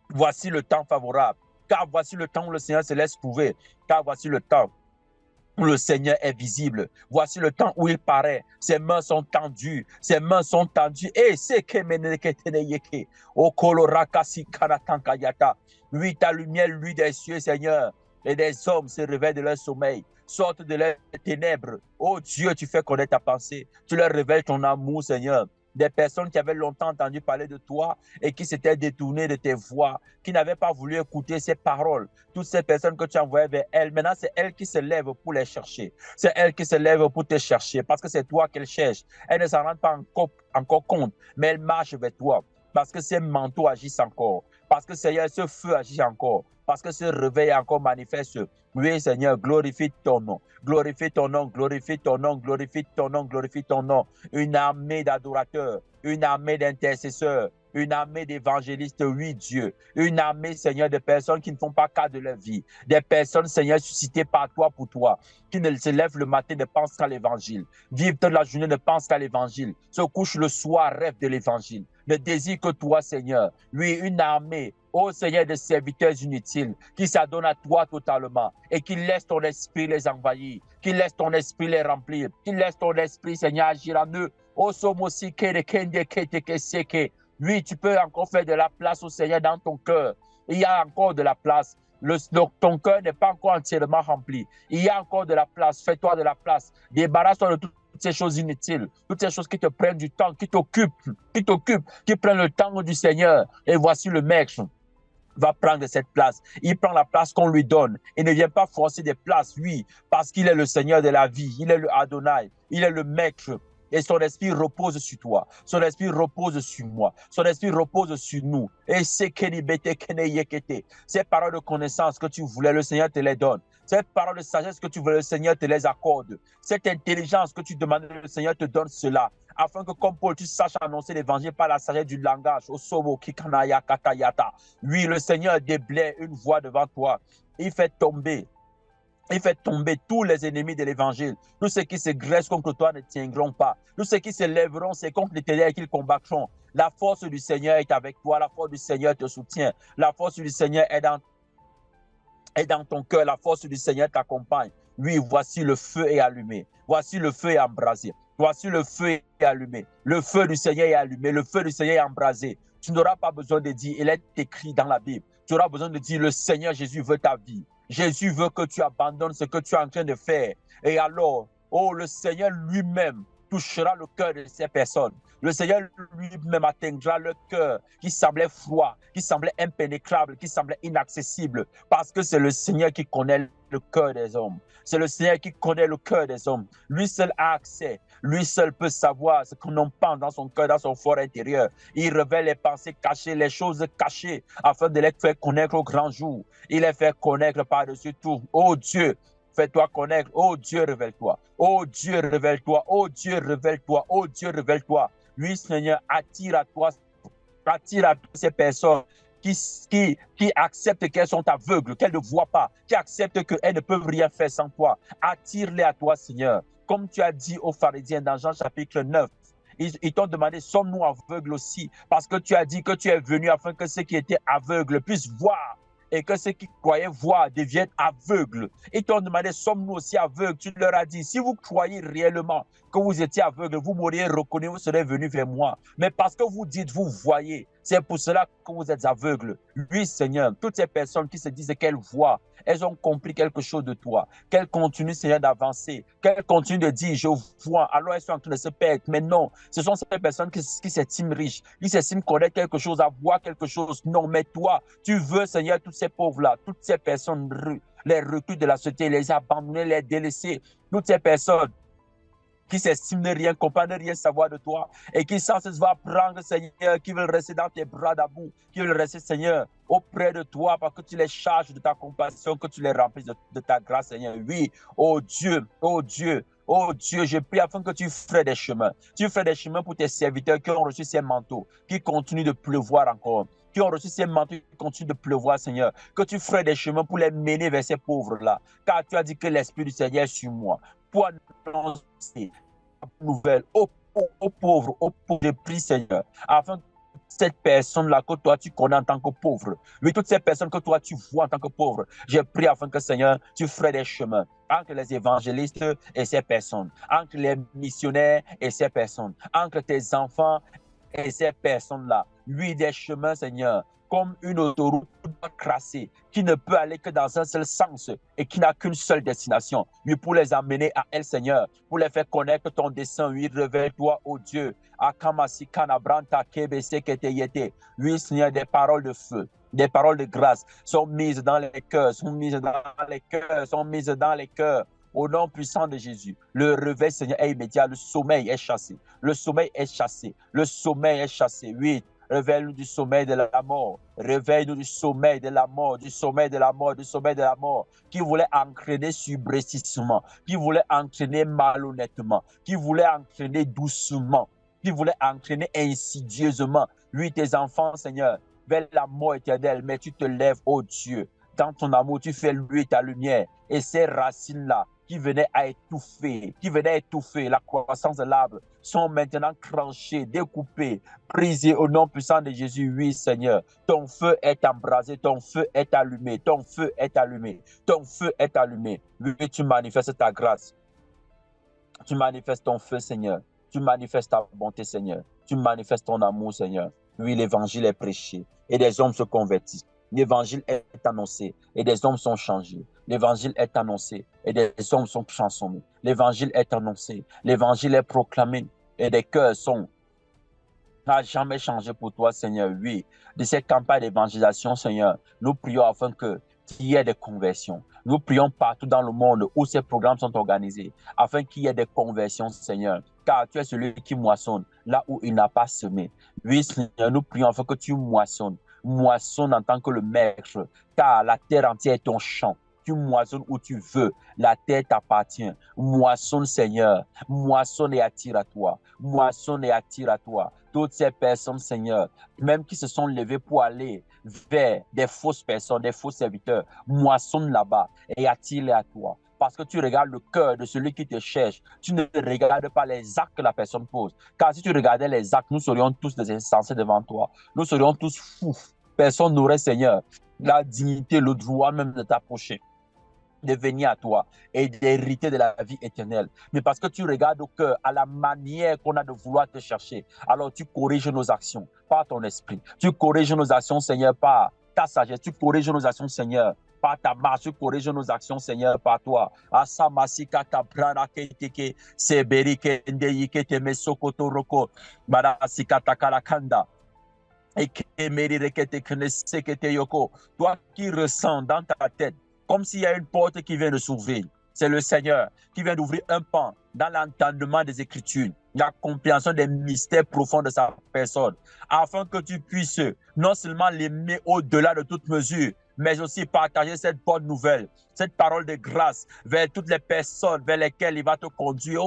voici le temps favorable, car voici le temps où le Seigneur se laisse trouver, car voici le temps où le Seigneur est visible. Voici le temps où il paraît. Ses mains sont tendues. Ses mains sont tendues. Et c'est que meneketeneyeke. O kolorakasi kanatankayata. Lui, ta lumière, lui des cieux, Seigneur. Et des hommes se réveillent de leur sommeil, sortent de leurs ténèbres. Oh Dieu, tu fais connaître ta pensée. Tu leur révèles ton amour, Seigneur. Des personnes qui avaient longtemps entendu parler de toi et qui s'étaient détournées de tes voix, qui n'avaient pas voulu écouter ces paroles. Toutes ces personnes que tu envoyais vers elles, maintenant c'est elles qui se lèvent pour les chercher. C'est elles qui se lèvent pour te chercher parce que c'est toi qu'elles cherchent. Elles ne s'en rendent pas encore compte, mais elles marchent vers toi parce que ces manteaux agissent encore. Parce que Seigneur, ce feu agit encore. Parce que ce réveil est encore manifeste. Oui, Seigneur, glorifie ton nom. Glorifie ton nom, glorifie ton nom, glorifie ton nom, glorifie ton nom. Une armée d'adorateurs, une armée d'intercesseurs, une armée d'évangélistes, oui, Dieu. Une armée, Seigneur, de personnes qui ne font pas cas de leur vie. Des personnes, Seigneur, suscitées par toi pour toi, qui ne se lèvent le matin, ne pensent qu'à l'évangile. Vivent toute la journée, ne pensent qu'à l'évangile. Se couchent le soir, rêvent de l'évangile. Ne désirent que toi, Seigneur. Oui, une armée, ô Seigneur, de serviteurs inutiles, qui s'adonnent à toi totalement et qui laissent ton esprit les envahir, qui laissent ton esprit les remplir, qui laissent ton esprit, Seigneur, agir en eux. Ô Somosi Kere Kende Kete Keseke. Oui, tu peux encore faire de la place au Seigneur dans ton cœur. Il y a encore de la place. Ton cœur n'est pas encore entièrement rempli. Il y a encore de la place. Fais-toi de la place. Débarrasse-toi de toutes ces choses inutiles, toutes ces choses qui te prennent du temps, qui t'occupent, qui prennent le temps du Seigneur. Et voici le Maître va prendre cette place. Il prend la place qu'on lui donne. Il ne vient pas forcer des places, oui, parce qu'il est le Seigneur de la vie. Il est le Adonai. Il est le Maître. Et son esprit repose sur toi. Son esprit repose sur moi. Son esprit repose sur nous. Et c'est ces paroles de connaissance que tu voulais, le Seigneur te les donne. Ces paroles de sagesse que tu voulais, le Seigneur te les accorde. Cette intelligence que tu demandais, le Seigneur te donne cela. Afin que, comme Paul, tu saches annoncer l'évangile par la sagesse du langage. Oui, le Seigneur déblaye une voix devant toi. Il fait tomber tous les ennemis de l'évangile. Tous ceux qui se graissent contre toi ne tiendront pas. Tous ceux qui se lèveront, c'est contre l'Éternel qu'ils combattront. La force du Seigneur est avec toi. La force du Seigneur te soutient. La force du Seigneur est dans ton cœur. La force du Seigneur t'accompagne. Oui, voici le feu est allumé. Voici le feu est embrasé. Voici le feu est allumé. Le feu du Seigneur est allumé. Le feu du Seigneur est embrasé. Tu n'auras pas besoin de dire, il est écrit dans la Bible. Tu auras besoin de dire, le Seigneur Jésus veut ta vie. Jésus veut que tu abandonnes ce que tu es en train de faire. Et alors, oh, le Seigneur lui-même touchera le cœur de ces personnes. Le Seigneur lui-même atteindra le cœur qui semblait froid, qui semblait impénétrable, qui semblait inaccessible, parce que c'est le Seigneur qui connaît le cœur des hommes. C'est le Seigneur qui connaît le cœur des hommes. Lui seul a accès. Lui seul peut savoir ce que l'on pense dans son cœur, dans son fort intérieur. Il révèle les pensées cachées, les choses cachées, afin de les faire connaître au grand jour. Il les fait connaître par-dessus tout. Oh Dieu, fais-toi connaître. Oh Dieu, révèle-toi. Oh Dieu, révèle-toi. Oh Dieu, révèle-toi. Oh Dieu, révèle-toi. Lui, Seigneur, attire à toi ces personnes qui acceptent qu'elles sont aveugles, qu'elles ne voient pas, qui acceptent qu'elles ne peuvent rien faire sans toi. Attire-les à toi, Seigneur. Comme tu as dit aux pharisiens dans Jean chapitre 9, ils t'ont demandé, sommes-nous aveugles aussi? Parce que tu as dit que tu es venu afin que ceux qui étaient aveugles puissent voir et que ceux qui croyaient voir deviennent aveugles. Ils t'ont demandé, sommes-nous aussi aveugles? Tu leur as dit, si vous croyez réellement que vous étiez aveugles, vous m'auriez reconnu, vous serez venus vers moi. Mais parce que vous dites, vous voyez, c'est pour cela que vous êtes aveugles. Oui, Seigneur, toutes ces personnes qui se disent qu'elles voient, elles ont compris quelque chose de toi. Qu'elles continuent, Seigneur, d'avancer. Qu'elles continuent de dire, je vois, alors elles sont en train de se perdre. Mais non, ce sont ces personnes qui s'estiment riches, qui s'estiment connaître quelque chose, avoir quelque chose. Non, mais toi, tu veux, Seigneur, tous ces pauvres-là, toutes ces personnes, les reclus de la société, les abandonnés, les délaissés, toutes ces personnes qui s'estiment ne rien comprendre, ne rien savoir de toi, et qui sans cesse va prendre, Seigneur, qui veulent rester dans tes bras d'amour, qui veulent rester, Seigneur, auprès de toi, parce que tu les charges de ta compassion, que tu les remplis de ta grâce, Seigneur. Oui, oh Dieu, oh Dieu, oh Dieu, je prie afin que tu ferais des chemins. Tu ferais des chemins pour tes serviteurs qui ont reçu ces manteaux, qui continuent de pleuvoir encore, qui ont reçu ces manteaux, qui continuent de pleuvoir, Seigneur. Que tu ferais des chemins pour les mener vers ces pauvres-là. Car tu as dit que l'Esprit du Seigneur est sur moi. Pour annoncer la nouvelle aux pauvres, je prie, Seigneur, afin que cette personne-là que toi tu connais en tant que pauvre, oui, toutes ces personnes que toi tu vois en tant que pauvre, je prie afin que, Seigneur, tu ferais des chemins entre les évangélistes et ces personnes, entre les missionnaires et ces personnes, entre tes enfants et ces personnes-là. Oui, des chemins, Seigneur, comme une autoroute tracée qui ne peut aller que dans un seul sens et qui n'a qu'une seule destination. Oui, pour les amener à elle, Seigneur, pour les faire connaître ton dessein. Oui, révèle-toi, oh Dieu. Akamasi kanabranta kebese keteyete. Oui, Seigneur, des paroles de feu, des paroles de grâce sont mises dans les cœurs, sont mises dans les cœurs, sont mises dans les cœurs. Au nom puissant de Jésus, le réveil, Seigneur, est immédiat. Le sommeil est chassé. Le sommeil est chassé. Le sommeil est chassé. Oui, réveille-nous du sommeil de la mort. Réveille-nous du sommeil de la mort, du sommeil de la mort, du sommeil de la mort, qui voulait entraîner subrepticement, qui voulait entraîner malhonnêtement, qui voulait entraîner doucement, qui voulait entraîner insidieusement. Lui, tes enfants, Seigneur, vers la mort éternelle, mais tu te lèves, oh Dieu. Dans ton amour, tu fais lui ta lumière. Et ces racines-là, qui venaient à étouffer la croissance de l'arbre, sont maintenant tranchées, découpées, brisées au nom puissant de Jésus. Oui, Seigneur, ton feu est embrasé, ton feu est allumé, ton feu est allumé, ton feu est allumé. Oui, tu manifestes ta grâce, tu manifestes ton feu, Seigneur, tu manifestes ta bonté, Seigneur, tu manifestes ton amour, Seigneur. Oui, l'évangile est prêché et des hommes se convertissent. L'évangile est annoncé et des hommes sont changés. L'évangile est annoncé et des hommes sont chansonnés. L'évangile est annoncé, l'évangile est proclamé et des cœurs sont n'a jamais changé pour toi, Seigneur. Oui, de cette campagne d'évangélisation, Seigneur, nous prions afin qu'il y ait des conversions. Nous prions partout dans le monde où ces programmes sont organisés, afin qu'il y ait des conversions, Seigneur. Car tu es celui qui moissonne là où il n'a pas semé. Oui, Seigneur, nous prions afin que tu moissonnes. Moissonne en tant que le maître, car la terre entière est ton champ. Tu moissonnes où tu veux. La terre t'appartient. Moissonne, Seigneur. Moissonne et attire à toi. Moissonne et attire à toi. Toutes ces personnes, Seigneur, même qui se sont levées pour aller vers des fausses personnes, des faux serviteurs, moissonne là-bas et attire-les à toi. Parce que tu regardes le cœur de celui qui te cherche. Tu ne regardes pas les actes que la personne pose. Car si tu regardais les actes, nous serions tous des insensés devant toi. Nous serions tous fous. Personne n'aurait, Seigneur, la dignité, le droit même de t'approcher, de venir à toi et d'hériter de la vie éternelle. Mais parce que tu regardes au cœur, à la manière qu'on a de vouloir te chercher, alors tu corriges nos actions par ton esprit. Tu corriges nos actions, Seigneur, par ta sagesse. Tu corriges nos actions, Seigneur, par ta marche, corrige nos actions, Seigneur, par toi. Asamasika tabrana keteke, seberi kendeyi keteme sokoto roko, barasika takalakanda. Et toi qui ressens dans ta tête, comme s'il y a une porte qui vient de s'ouvrir, c'est le Seigneur qui vient d'ouvrir un pan dans l'entendement des Écritures, la compréhension des mystères profonds de sa personne, afin que tu puisses non seulement l'aimer au-delà de toute mesure, mais aussi partager cette bonne nouvelle, cette parole de grâce vers toutes les personnes vers lesquelles il va te conduire.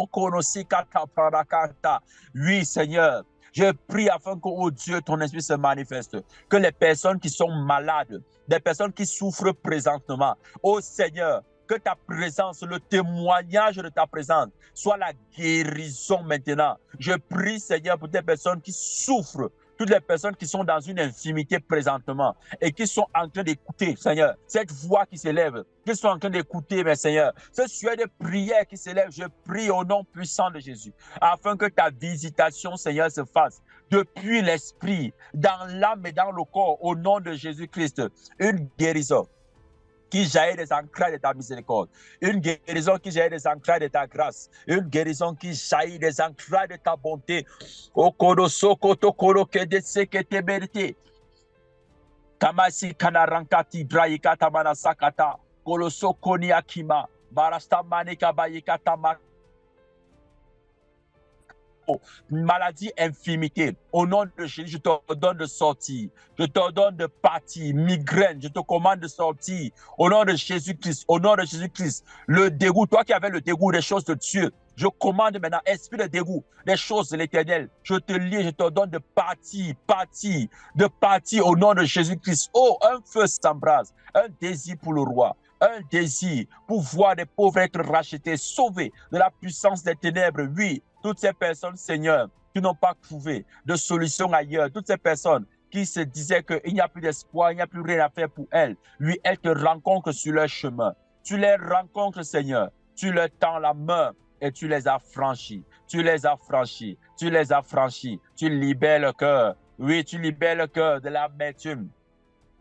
Oui, Seigneur, je prie afin que, oh Dieu, ton esprit se manifeste. Que les personnes qui sont malades, des personnes qui souffrent présentement, oh Seigneur, que ta présence, le témoignage de ta présence, soit la guérison maintenant. Je prie, Seigneur, pour des personnes qui souffrent, toutes les personnes qui sont dans une infimité présentement et qui sont en train d'écouter, Seigneur, cette voix qui s'élève, qui sont en train d'écouter, mes Seigneur, ce sujet de prière qui s'élève, je prie au nom puissant de Jésus, afin que ta visitation, Seigneur, se fasse depuis l'esprit, dans l'âme et dans le corps, au nom de Jésus-Christ, une guérison qui jaillit des entrailles de ta miséricorde, une guérison qui jaillit des entrailles de ta grâce, une guérison qui jaillit des entrailles de ta bonté. Kamasi kanarankati braika tamana sakata kolosokoni akima barasta manika bayika tamaka. Maladie, infirmité, au nom de Jésus, je t'ordonne de sortir, je t'ordonne de partir, migraine, je te commande de sortir, au nom de Jésus-Christ, au nom de Jésus-Christ, le dégoût, toi qui avais le dégoût des choses de Dieu, je commande maintenant, esprit de dégoût, des choses de l'Éternel, je te lie, je t'ordonne de partir, de partir au nom de Jésus-Christ. Oh, un feu s'embrase, un désir pour le roi, un désir pour voir des pauvres être rachetés, sauvés de la puissance des ténèbres. Oui, toutes ces personnes, Seigneur, qui n'ont pas trouvé de solution ailleurs, toutes ces personnes qui se disaient qu'il n'y a plus d'espoir, il n'y a plus rien à faire pour elles, lui, elles te rencontrent sur leur chemin. Tu les rencontres, Seigneur, tu leur tends la main et tu les as franchis. Tu les as franchis, tu les as franchis, tu libères le cœur. Oui, tu libères le cœur de l'amertume,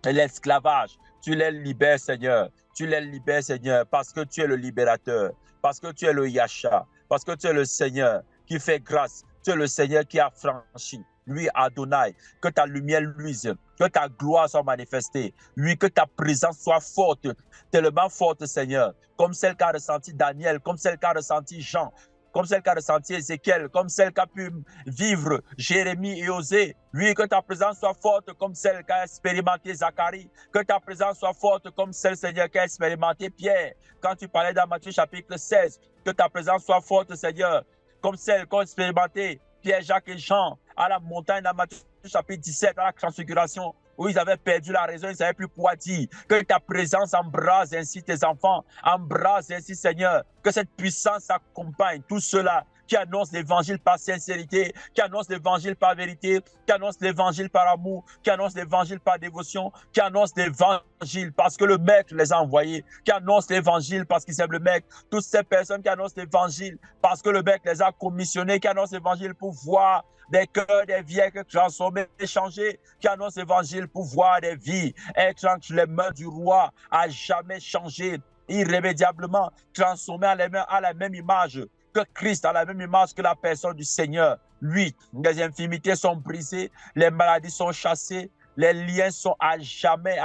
de l'esclavage. Tu les libères, Seigneur. Tu les libères, Seigneur, parce que tu es le libérateur, parce que tu es le Yahshua, parce que tu es le Seigneur qui fait grâce. Tu es le Seigneur qui a franchi. Lui, Adonai, que ta lumière luise, que ta gloire soit manifestée. Oui, que ta présence soit forte, tellement forte, Seigneur, comme celle qu'a ressenti Daniel, comme celle qu'a ressenti Jean, comme celle qu'a ressenti Ézéchiel, comme celle qu'a pu vivre Jérémie et Osée. Oui, que ta présence soit forte comme celle qu'a expérimenté Zacharie. Que ta présence soit forte comme celle, Seigneur, qu'a expérimenté Pierre. Quand tu parlais dans Matthieu chapitre 16, que ta présence soit forte, Seigneur, comme celle qu'ont expérimenté Pierre, Jacques et Jean à la montagne dans Matthieu chapitre 17, à la transfiguration, où ils avaient perdu la raison, ils ne savaient plus quoi dire. Que ta présence embrase ainsi tes enfants, embrase ainsi, Seigneur, que cette puissance accompagne tous ceux-là qui annoncent l'évangile par sincérité, qui annoncent l'évangile par vérité, qui annoncent l'évangile par amour, qui annoncent l'évangile par dévotion, qui annoncent l'évangile parce que le Maître les a envoyés, qui annoncent l'évangile parce qu'ils aiment le Maître. Toutes ces personnes qui annoncent l'évangile parce que le Maître les a commissionnés, qui annoncent l'évangile pour voir des cœurs, des vies être transformés, changés, qui annoncent l'évangile pour voir des vies être entre les mains du roi, à jamais changer, irrémédiablement transformés à la même image que Christ, à la même image que la personne du Seigneur. Lui, les infirmités sont brisées, les maladies sont chassées, les liens sont à jamais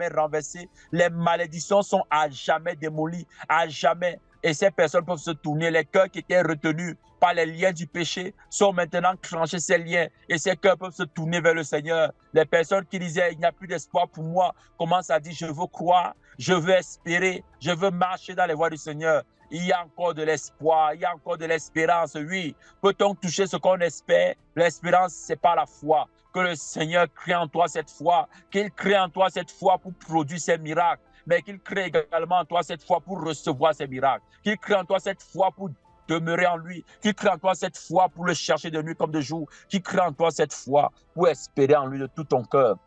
renversés, les malédictions sont à jamais démolies, à jamais. Et ces personnes peuvent se tourner. Les cœurs qui étaient retenus par les liens du péché sont maintenant tranchés, ces liens. Et ces cœurs peuvent se tourner vers le Seigneur. Les personnes qui disaient, il n'y a plus d'espoir pour moi, commencent à dire, je veux croire, je veux espérer, je veux marcher dans les voies du Seigneur. Il y a encore de l'espoir, il y a encore de l'espérance, oui. Peut-on toucher ce qu'on espère? L'espérance, c'est pas la foi. Que le Seigneur crée en toi cette foi, qu'il crée en toi cette foi pour produire ces miracles, mais qu'il crée également en toi cette foi pour recevoir ces miracles, qu'il crée en toi cette foi pour demeurer en lui, qu'il crée en toi cette foi pour le chercher de nuit comme de jour, qu'il crée en toi cette foi pour espérer en lui de tout ton cœur.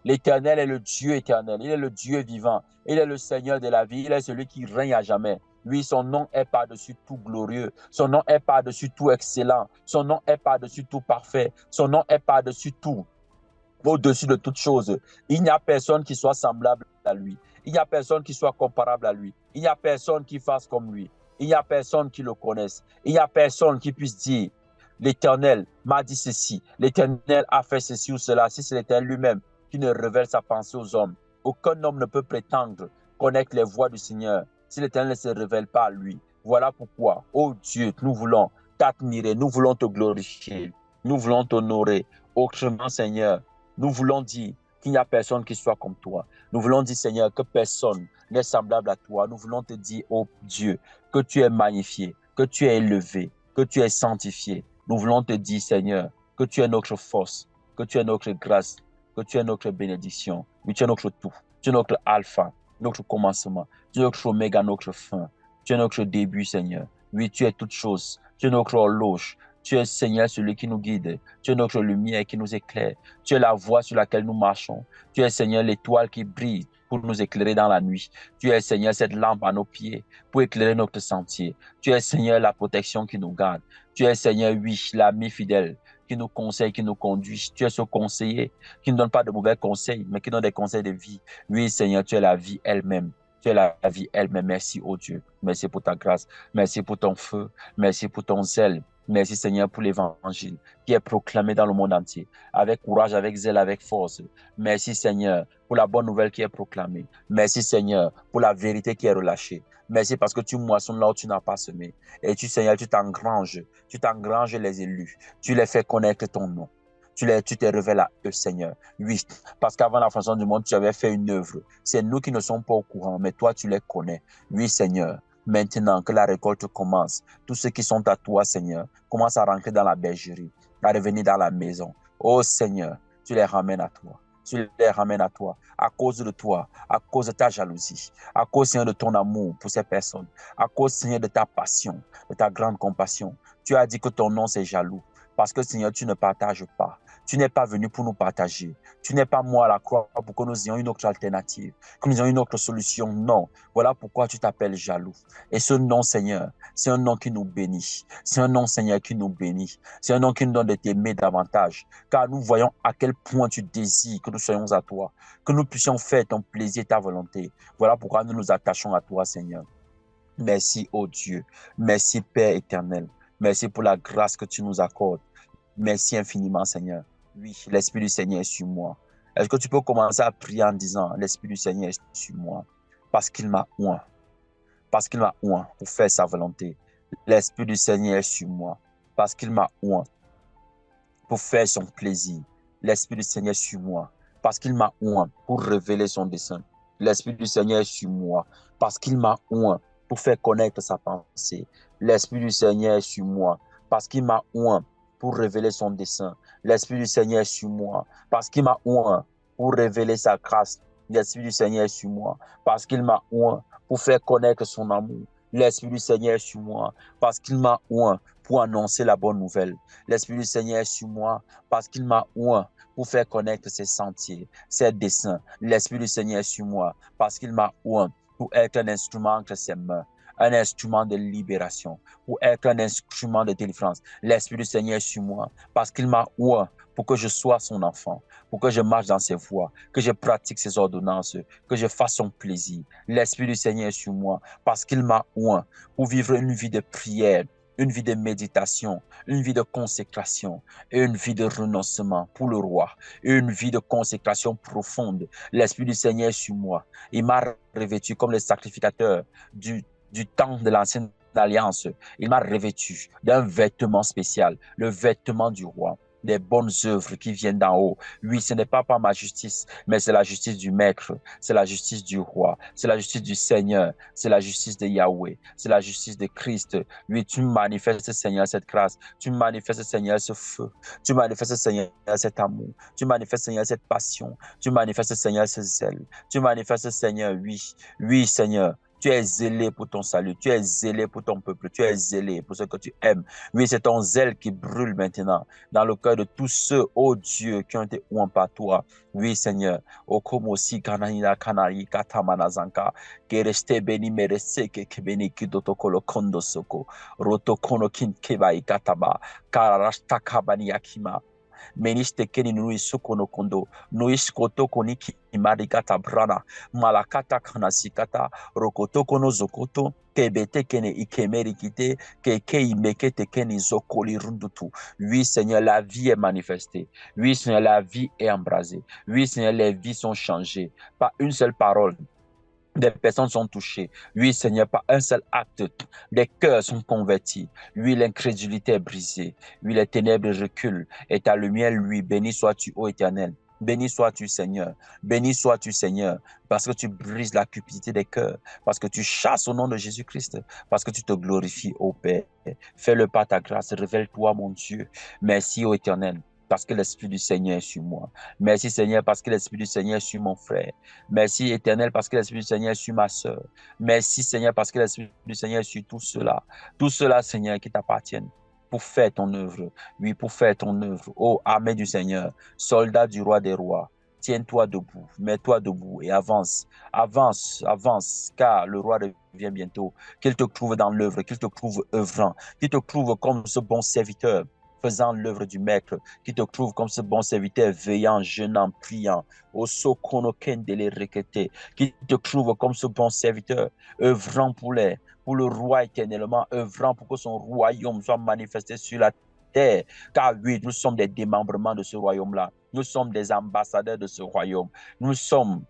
L'Éternel est le Dieu éternel, il est le Dieu vivant, il est le Seigneur de la vie, il est celui qui règne à jamais. Lui, son nom est par-dessus tout glorieux, son nom est par-dessus tout excellent, son nom est par-dessus tout parfait, son nom est par-dessus tout au-dessus de toute chose. Il n'y a personne qui soit semblable à lui. Il n'y a personne qui soit comparable à lui. Il n'y a personne qui fasse comme lui. Il n'y a personne qui le connaisse. Il n'y a personne qui puisse dire, l'Éternel m'a dit ceci, l'Éternel a fait ceci ou cela. Si c'est l'Éternel lui-même qui ne révèle sa pensée aux hommes, aucun homme ne peut prétendre connaître les voies du Seigneur si l'Éternel ne se révèle pas à lui. Voilà pourquoi, oh Dieu, nous voulons t'admirer, nous voulons te glorifier, nous voulons t'honorer. Autrement, Seigneur, nous voulons dire qu'il n'y a personne qui soit comme toi. Nous voulons dire, Seigneur, que personne n'est semblable à toi. Nous voulons te dire, oh Dieu, que tu es magnifié, que tu es élevé, que tu es sanctifié. Nous voulons te dire, Seigneur, que tu es notre force, que tu es notre grâce, que tu es notre bénédiction. Oui, tu es notre tout. Tu es notre alpha, notre commencement. Tu es notre oméga, notre fin. Tu es notre début, Seigneur. Oui, tu es toute chose. Tu es notre horloge. Tu es, Seigneur, celui qui nous guide. Tu es notre lumière qui nous éclaire. Tu es la voie sur laquelle nous marchons. Tu es, Seigneur, l'étoile qui brille pour nous éclairer dans la nuit. Tu es, Seigneur, cette lampe à nos pieds pour éclairer notre sentier. Tu es, Seigneur, la protection qui nous garde. Tu es, Seigneur, oui, l'ami fidèle qui nous conseille, qui nous conduit. Tu es ce conseiller qui ne donne pas de mauvais conseils, mais qui donne des conseils de vie. Oui, Seigneur, tu es la vie elle-même. Tu es la vie elle-même. Merci, oh Dieu. Merci pour ta grâce. Merci pour ton feu. Merci pour ton zèle. Merci Seigneur pour l'évangile qui est proclamé dans le monde entier, avec courage, avec zèle, avec force. Merci Seigneur pour la bonne nouvelle qui est proclamée. Merci Seigneur pour la vérité qui est relâchée. Merci parce que tu moissonnes là où tu n'as pas semé. Et tu Seigneur, tu t'engranges les élus. Tu les fais connaître ton nom. Tu te révèles à eux, Seigneur. Oui, parce qu'avant la fondation du monde, tu avais fait une œuvre. C'est nous qui ne sommes pas au courant, mais toi, tu les connais. Oui, Seigneur. Maintenant que la récolte commence, tous ceux qui sont à toi, Seigneur, commencent à rentrer dans la bergerie, à revenir dans la maison. Oh Seigneur, tu les ramènes à toi. Tu les ramènes à toi, à cause de toi, à cause de ta jalousie, à cause, Seigneur, de ton amour pour ces personnes, à cause, Seigneur, de ta passion, de ta grande compassion. Tu as dit que ton nom, c'est jaloux, parce que, Seigneur, tu ne partages pas. Tu n'es pas venu pour nous partager. Tu n'es pas mort à la croix pour que nous ayons une autre alternative, que nous ayons une autre solution. Non. Voilà pourquoi tu t'appelles jaloux. Et ce nom, Seigneur, c'est un nom qui nous bénit. C'est un nom, Seigneur, qui nous bénit. C'est un nom qui nous donne de t'aimer davantage. Car nous voyons à quel point tu désires que nous soyons à toi, que nous puissions faire ton plaisir et ta volonté. Voilà pourquoi nous nous attachons à toi, Seigneur. Merci, ô Dieu. Merci, Père éternel. Merci pour la grâce que tu nous accordes. Merci infiniment, Seigneur. Oui, l'Esprit du Seigneur est sur moi. Est-ce que tu peux commencer à prier en disant, l'Esprit du Seigneur est sur moi parce qu'il m'a oint. Parce qu'il m'a oint pour faire sa volonté. L'Esprit du Seigneur est sur moi parce qu'il m'a oint pour faire son plaisir. L'Esprit du Seigneur est sur moi parce qu'il m'a oint pour révéler son dessein. L'Esprit du Seigneur est sur moi parce qu'il m'a oint pour faire connaître sa pensée. L'Esprit du Seigneur est sur moi parce qu'il m'a oint pour révéler son dessein. L'Esprit du Seigneur est sur moi parce qu'il m'a oint pour révéler sa grâce. L'Esprit du Seigneur est sur moi parce qu'il m'a oint pour faire connaître son amour. L'Esprit du Seigneur est sur moi parce qu'il m'a oint pour annoncer la bonne nouvelle. L'Esprit du Seigneur est sur moi parce qu'il m'a oint pour faire connaître ses sentiers, ses desseins. L'Esprit du Seigneur est sur moi parce qu'il m'a oint pour être un instrument entre ses mains, un instrument de libération, pour être un instrument de délivrance. L'Esprit du Seigneur est sur moi parce qu'il m'a oint pour que je sois son enfant, pour que je marche dans ses voies, que je pratique ses ordonnances, que je fasse son plaisir. L'Esprit du Seigneur est sur moi parce qu'il m'a oint pour vivre une vie de prière, une vie de méditation, une vie de consécration et une vie de renoncement pour le roi, une vie de consécration profonde. L'Esprit du Seigneur est sur moi. Il m'a revêtu comme le sacrificateur du temps de l'ancienne alliance. Il m'a revêtu d'un vêtement spécial, le vêtement du roi, des bonnes œuvres qui viennent d'en haut. Oui, ce n'est pas par ma justice, mais c'est la justice du Maître, c'est la justice du roi, c'est la justice du Seigneur, c'est la justice de Yahweh, c'est la justice de Christ. Oui, tu manifestes, Seigneur, cette grâce, tu manifestes, Seigneur, ce feu, tu manifestes, Seigneur, cet amour, tu manifestes, Seigneur, cette passion, tu manifestes, Seigneur, ce zèle, tu manifestes, Seigneur, oui, oui, Seigneur. Tu es zélé pour ton salut, tu es zélé pour ton peuple, tu es zélé pour ce que tu aimes. Oui, c'est ton zèle qui brûle maintenant dans le cœur de tous ceux, oh Dieu, qui ont été ouins par toi. Oui, Seigneur. Okomosi kananina kanari katamanazanka. Kereste beni merese ke beni kidotokolo kondo soko. Rotokono kin kebai kataba. Kararashta kabani yakima. Meniste keni nui sukono kondo. Nuis koto koni ki imarigata brana. Malakata kanasikata. Rokoto kono zokoto. Kebete kene ikemeri kite. Keke imekete keni zokoli rundutu. Oui, Seigneur, la vie est manifestée. Oui, Seigneur, la vie est embrasée. Oui, Seigneur, les vies sont changées. Pas une seule parole. Des personnes sont touchées. Oui, Seigneur, pas un seul acte. Des cœurs sont convertis. Oui, l'incrédulité est brisée. Oui, les ténèbres reculent. Et ta lumière, lui, béni sois-tu, ô Éternel. Béni sois-tu, Seigneur. Béni sois-tu, Seigneur, parce que tu brises la cupidité des cœurs, parce que tu chasses au nom de Jésus-Christ, parce que tu te glorifies, ô Père. Fais-le par ta grâce. Révèle-toi, mon Dieu. Merci, ô Éternel, parce que l'Esprit du Seigneur est sur moi. Merci, Seigneur, parce que l'Esprit du Seigneur est sur mon frère. Merci, Éternel, parce que l'Esprit du Seigneur est sur ma sœur. Merci, Seigneur, parce que l'Esprit du Seigneur est sur tout cela. Tout cela, Seigneur, qui t'appartiennent pour faire ton œuvre. Oui, pour faire ton œuvre. Ô armée du Seigneur, soldat du roi des rois, tiens-toi debout, mets-toi debout et avance. Avance, avance, car le roi revient bientôt. Qu'il te trouve dans l'œuvre, qu'il te trouve œuvrant, qu'il te trouve comme ce bon serviteur faisant l'œuvre du maître, qui te trouve comme ce bon serviteur veillant, jeûnant, priant, au sokono kendele rekete, qui te trouve comme ce bon serviteur œuvrant pour le roi éternellement, œuvrant pour que son royaume soit manifesté sur la terre. Car oui, nous sommes des démembrements de ce royaume-là. Nous sommes des ambassadeurs de ce royaume. Nous sommes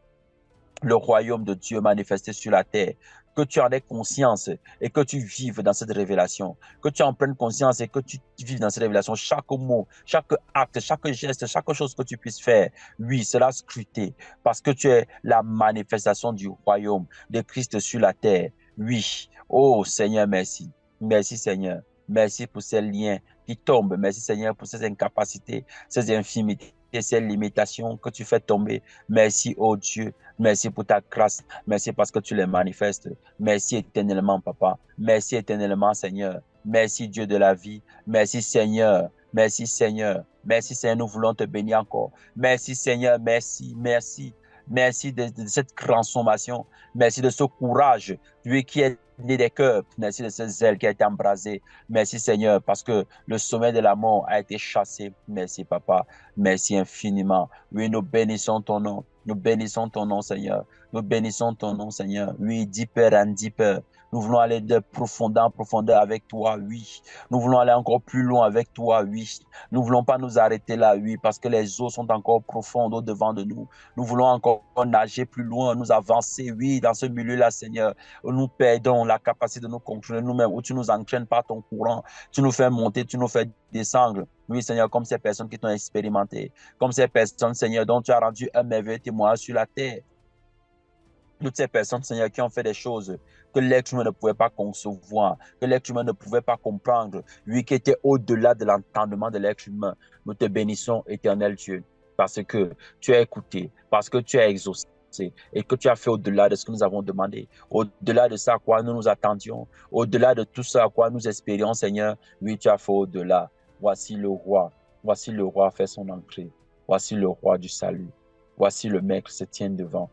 le royaume de Dieu manifesté sur la terre. Que tu en aies conscience et que tu vives dans cette révélation. Que tu en prennes conscience et que tu vives dans cette révélation. Chaque mot, chaque acte, chaque geste, chaque chose que tu puisses faire, oui, cela scruté. Parce que tu es la manifestation du royaume de Christ sur la terre. Oui. Oh Seigneur, merci. Merci Seigneur. Merci pour ces liens qui tombent. Merci Seigneur pour ces incapacités, ces infimités, ces limitations que tu fais tomber. Merci, oh Dieu. Merci pour ta grâce. Merci parce que tu les manifestes. Merci éternellement, Papa. Merci éternellement, Seigneur. Merci, Dieu de la vie. Merci, Seigneur. Merci, Seigneur. Merci, Seigneur. Nous voulons te bénir encore. Merci, Seigneur. Merci, merci. Merci de cette transformation. Merci de ce courage, lui qui est né des cœurs. Merci de ce zèle qui a été embrasé. Merci, Seigneur, parce que le sommet de la mort a été chassé. Merci, Papa. Merci infiniment. Oui, nous bénissons ton nom. Nous bénissons ton nom, Seigneur. Nous bénissons ton nom, Seigneur. Oui, deeper and deeper. Nous voulons aller de profondeur en profondeur avec toi, oui. Nous voulons aller encore plus loin avec toi, oui. Nous ne voulons pas nous arrêter là, oui, parce que les eaux sont encore profondes au-devant de nous. Nous voulons encore nager plus loin, nous avancer, oui, dans ce milieu-là, Seigneur, où nous perdons la capacité de nous contrôler nous-mêmes, où tu nous entraînes par ton courant, tu nous fais monter, tu nous fais descendre. Oui, Seigneur, comme ces personnes qui t'ont expérimenté, comme ces personnes, Seigneur, dont tu as rendu un merveilleux témoignage sur la terre. Toutes ces personnes, Seigneur, qui ont fait des choses que l'être humain ne pouvait pas concevoir, que l'être humain ne pouvait pas comprendre, oui, qui étaient au-delà de l'entendement de l'être humain. Nous te bénissons, éternel Dieu, parce que tu as écouté, parce que tu as exaucé et que tu as fait au-delà de ce que nous avons demandé, au-delà de ça à quoi nous nous attendions, au-delà de tout ça à quoi nous espérions, Seigneur, oui, tu as fait au-delà. Voici le roi fait son entrée, voici le roi du salut, voici le maître se tient devant.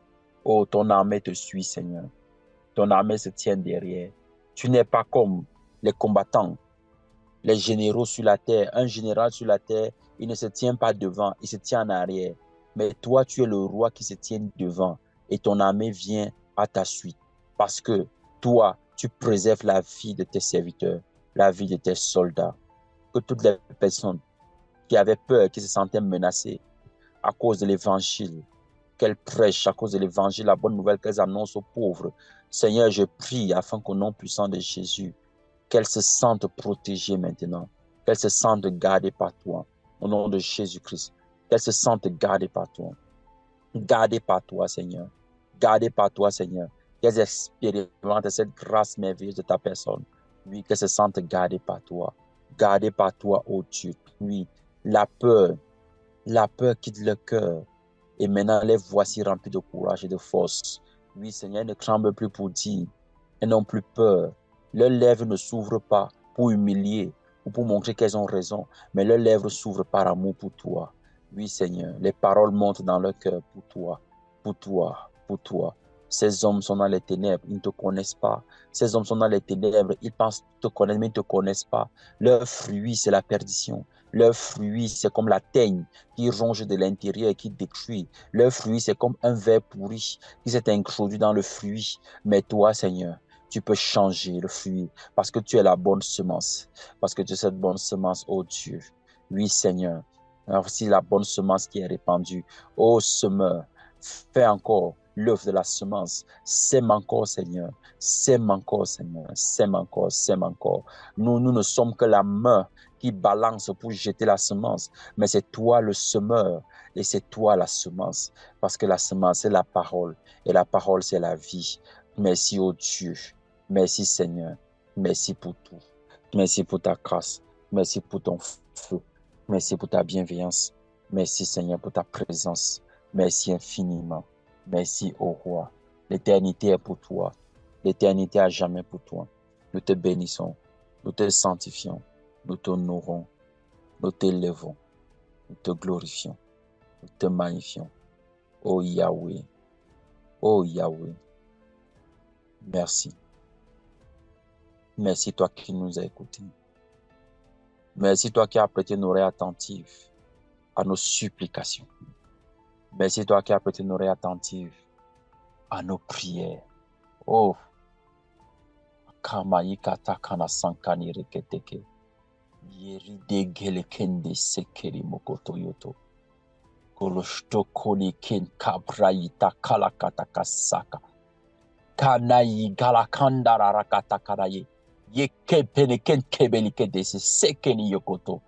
Oh, ton armée te suit, Seigneur. Ton armée se tient derrière. Tu n'es pas comme les combattants, les généraux sur la terre. Un général sur la terre, il ne se tient pas devant, il se tient en arrière. Mais toi, tu es le roi qui se tient devant et ton armée vient à ta suite. Parce que toi, tu préserves la vie de tes serviteurs, la vie de tes soldats. Que toutes les personnes qui avaient peur, qui se sentaient menacées à cause de l'évangile, qu'elles prêchent à cause de l'évangile, la bonne nouvelle qu'elles annoncent aux pauvres. Seigneur, je prie afin qu'au nom puissant de Jésus, qu'elles se sentent protégées maintenant, qu'elles se sentent gardées par toi, au nom de Jésus-Christ, qu'elles se sentent gardées par toi. Gardées par toi, Seigneur. Gardées par toi, Seigneur. Qu'elles expérimentent cette grâce merveilleuse de ta personne. Oui, qu'elles se sentent gardées par toi. Gardées par toi, ô Dieu. Oui, la peur quitte le cœur. Et maintenant, les voici remplis de courage et de force. Oui, Seigneur, elles ne tremblent plus pour dire. Elles n'ont plus peur. Leurs lèvres ne s'ouvrent pas pour humilier ou pour montrer qu'elles ont raison, mais leurs lèvres s'ouvrent par amour pour toi. Oui, Seigneur, les paroles montent dans leur cœur pour toi, pour toi, pour toi. Ces hommes sont dans les ténèbres, ils ne te connaissent pas. Ces hommes sont dans les ténèbres, ils pensent te connaître, mais ils ne te connaissent pas. Leur fruit, c'est la perdition. Leur fruit, c'est comme la teigne qui ronge de l'intérieur et qui détruit. Leur fruit, c'est comme un ver pourri qui s'est introduit dans le fruit. Mais toi, Seigneur, tu peux changer le fruit parce que tu es la bonne semence. Parce que tu es cette bonne semence, oh Dieu. Oui, Seigneur. Voici la bonne semence qui est répandue. Oh semeur, fais encore l'œuvre de la semence. Sème encore, Seigneur. Sème encore, Seigneur. Sème encore, sème encore. Nous ne sommes que la main qui balance pour jeter la semence. Mais c'est toi le semeur et c'est toi la semence. Parce que la semence, c'est la parole. Et la parole, c'est la vie. Merci, oh Dieu. Merci, Seigneur. Merci pour tout. Merci pour ta grâce. Merci pour ton feu. Merci pour ta bienveillance. Merci, Seigneur, pour ta présence. Merci infiniment. Merci, ô roi. L'éternité est pour toi. L'éternité à jamais pour toi. Nous te bénissons. Nous te sanctifions. Nous t'honorons. Nous t'élevons. Nous te glorifions. Nous te magnifions. Ô Yahweh. Ô Yahweh. Merci. Merci toi qui nous as écoutés. Merci toi qui as prêté une oreille attentive à nos supplications. Merci toi qui as prêté une oreille attentive à nos prières. Oh, Kamaikata kana sankani reketeke. Yeri de gelekende sekeri mokoto yoto. Koloshto koli ken kabraita kalakata kasaka. Kanayi galakandara rakata karaye. Yeke peneken kebelike desi sekeni yokoto.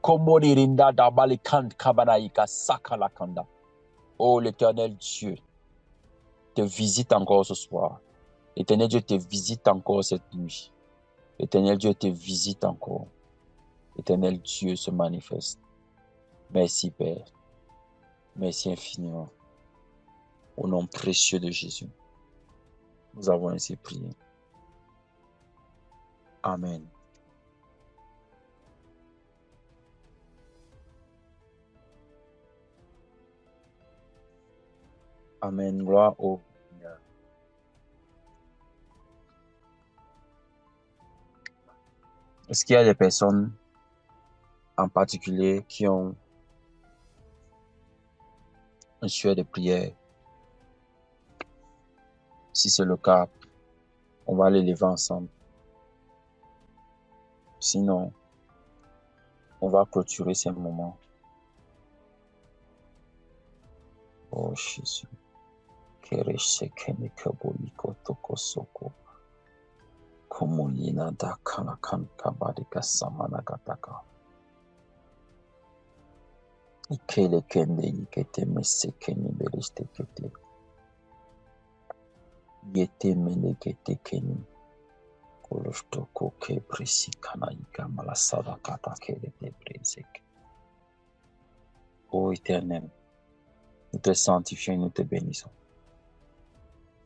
Komori rinda dabali kand kabanaika sakalakanda. Oh, l'Éternel Dieu te visite encore ce soir. L'Éternel Dieu te visite encore cette nuit. L'Éternel Dieu te visite encore. L'Éternel Dieu se manifeste. Merci Père. Merci infiniment. Au nom précieux de Jésus, nous avons ainsi prié. Amen. Amen. Gloire au Seigneur. Est-ce qu'il y a des personnes en particulier qui ont un souhait de prière? Si c'est le cas, on va les lever ensemble. Sinon, on va clôturer ces moments. Oh Jésus. Ikele kende yikete mesekeni beliste kete. Yete menekete keni. Koloshto koke presi kana yika malasada kata kele te presek. Ô Éternel, nous te sanctifions et nous te bénissons.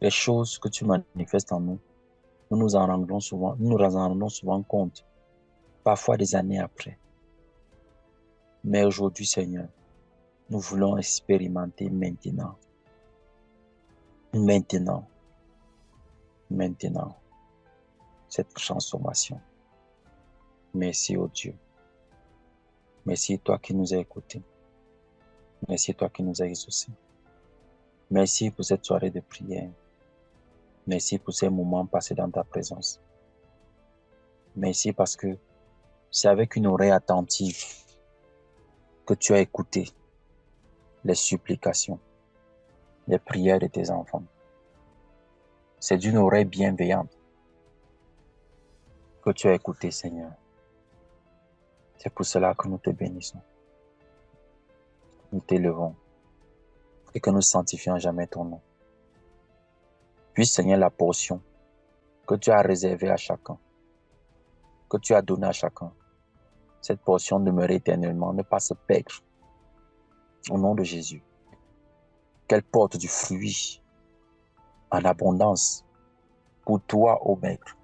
Les choses que tu manifestes en nous, nous nous en rendons souvent compte, parfois des années après. Mais aujourd'hui, Seigneur, nous voulons expérimenter maintenant, cette transformation. Merci, oh Dieu. Merci, toi qui nous as écoutés. Merci, toi qui nous as exaucés. Merci pour cette soirée de prière. Merci pour ces moments passés dans ta présence. Merci parce que c'est avec une oreille attentive que tu as écouté les supplications, les prières de tes enfants. C'est d'une oreille bienveillante que tu as écouté, Seigneur. C'est pour cela que nous te bénissons. Nous t'élevons et que nous sanctifions jamais ton nom. Puis, Seigneur, la portion que tu as réservée à chacun, que tu as donnée à chacun, cette portion demeure éternellement, ne pas se perdre. Au nom de Jésus, qu'elle porte du fruit en abondance pour toi, ô Maître,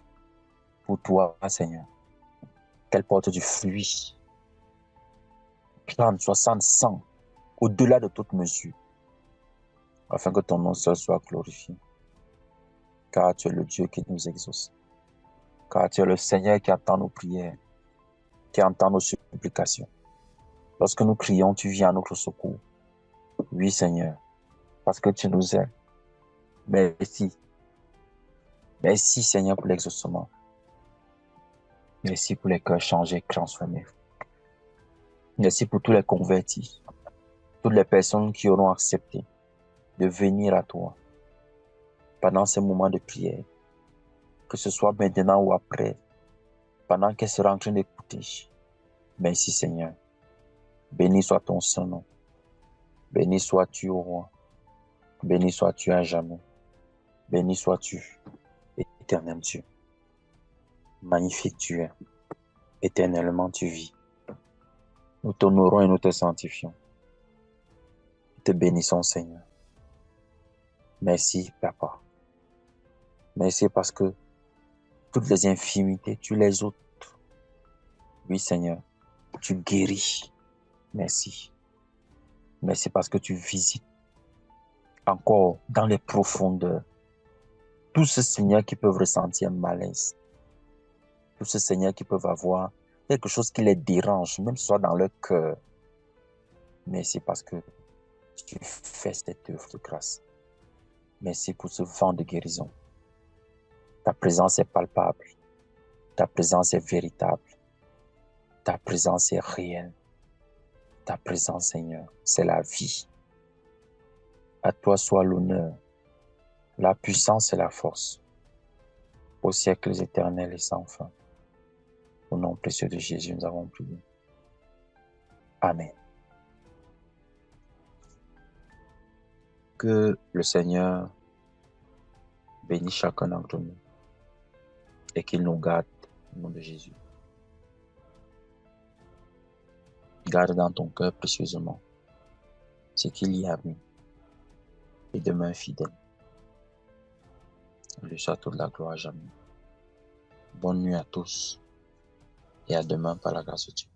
pour toi, Seigneur. Qu'elle porte du fruit 30, 60, 100, au-delà de toute mesure, afin que ton nom seul soit glorifié. Car tu es le Dieu qui nous exauce. Car tu es le Seigneur qui entend nos prières, qui entend nos supplications. supplication. Lorsque nous crions, tu viens à notre secours. Oui, Seigneur, parce que tu nous aimes. Merci. Merci, Seigneur, pour l'exaucement. Merci pour les cœurs changés, transformés. Merci pour tous les convertis, toutes les personnes qui auront accepté de venir à toi pendant ces moments de prière, que ce soit maintenant ou après, pendant qu'elles seront en train d'écouter. Merci, Seigneur. Béni soit ton Saint-Nom. Béni sois-tu, ô roi. Béni sois-tu à jamais. Béni sois-tu, éternel Dieu. Magnifique tu es. Éternellement tu vis. Nous t'honorons et nous te sanctifions. Nous te bénissons, Seigneur. Merci, Papa. Merci parce que toutes les infirmités, tu les ôtes. Oui, Seigneur, tu guéris. Merci. Merci parce que tu visites encore dans les profondeurs tous ces seigneurs qui peuvent ressentir un malaise. Tous ces seigneurs qui peuvent avoir quelque chose qui les dérange, même soit dans leur cœur. Merci parce que tu fais cette œuvre de grâce. Merci pour ce vent de guérison. Ta présence est palpable. Ta présence est véritable. Ta présence est réelle. Ta présence, Seigneur, c'est la vie. À toi soit l'honneur, la puissance et la force, aux siècles éternels et sans fin. Au nom précieux de Jésus, nous avons prié. Amen. Que le Seigneur bénisse chacun d'entre nous et qu'il nous garde au nom de Jésus. Garde dans ton cœur précieusement ce qu'il y a mis et demeure fidèle. Le château de la gloire à jamais. Bonne nuit à tous et à demain par la grâce de Dieu.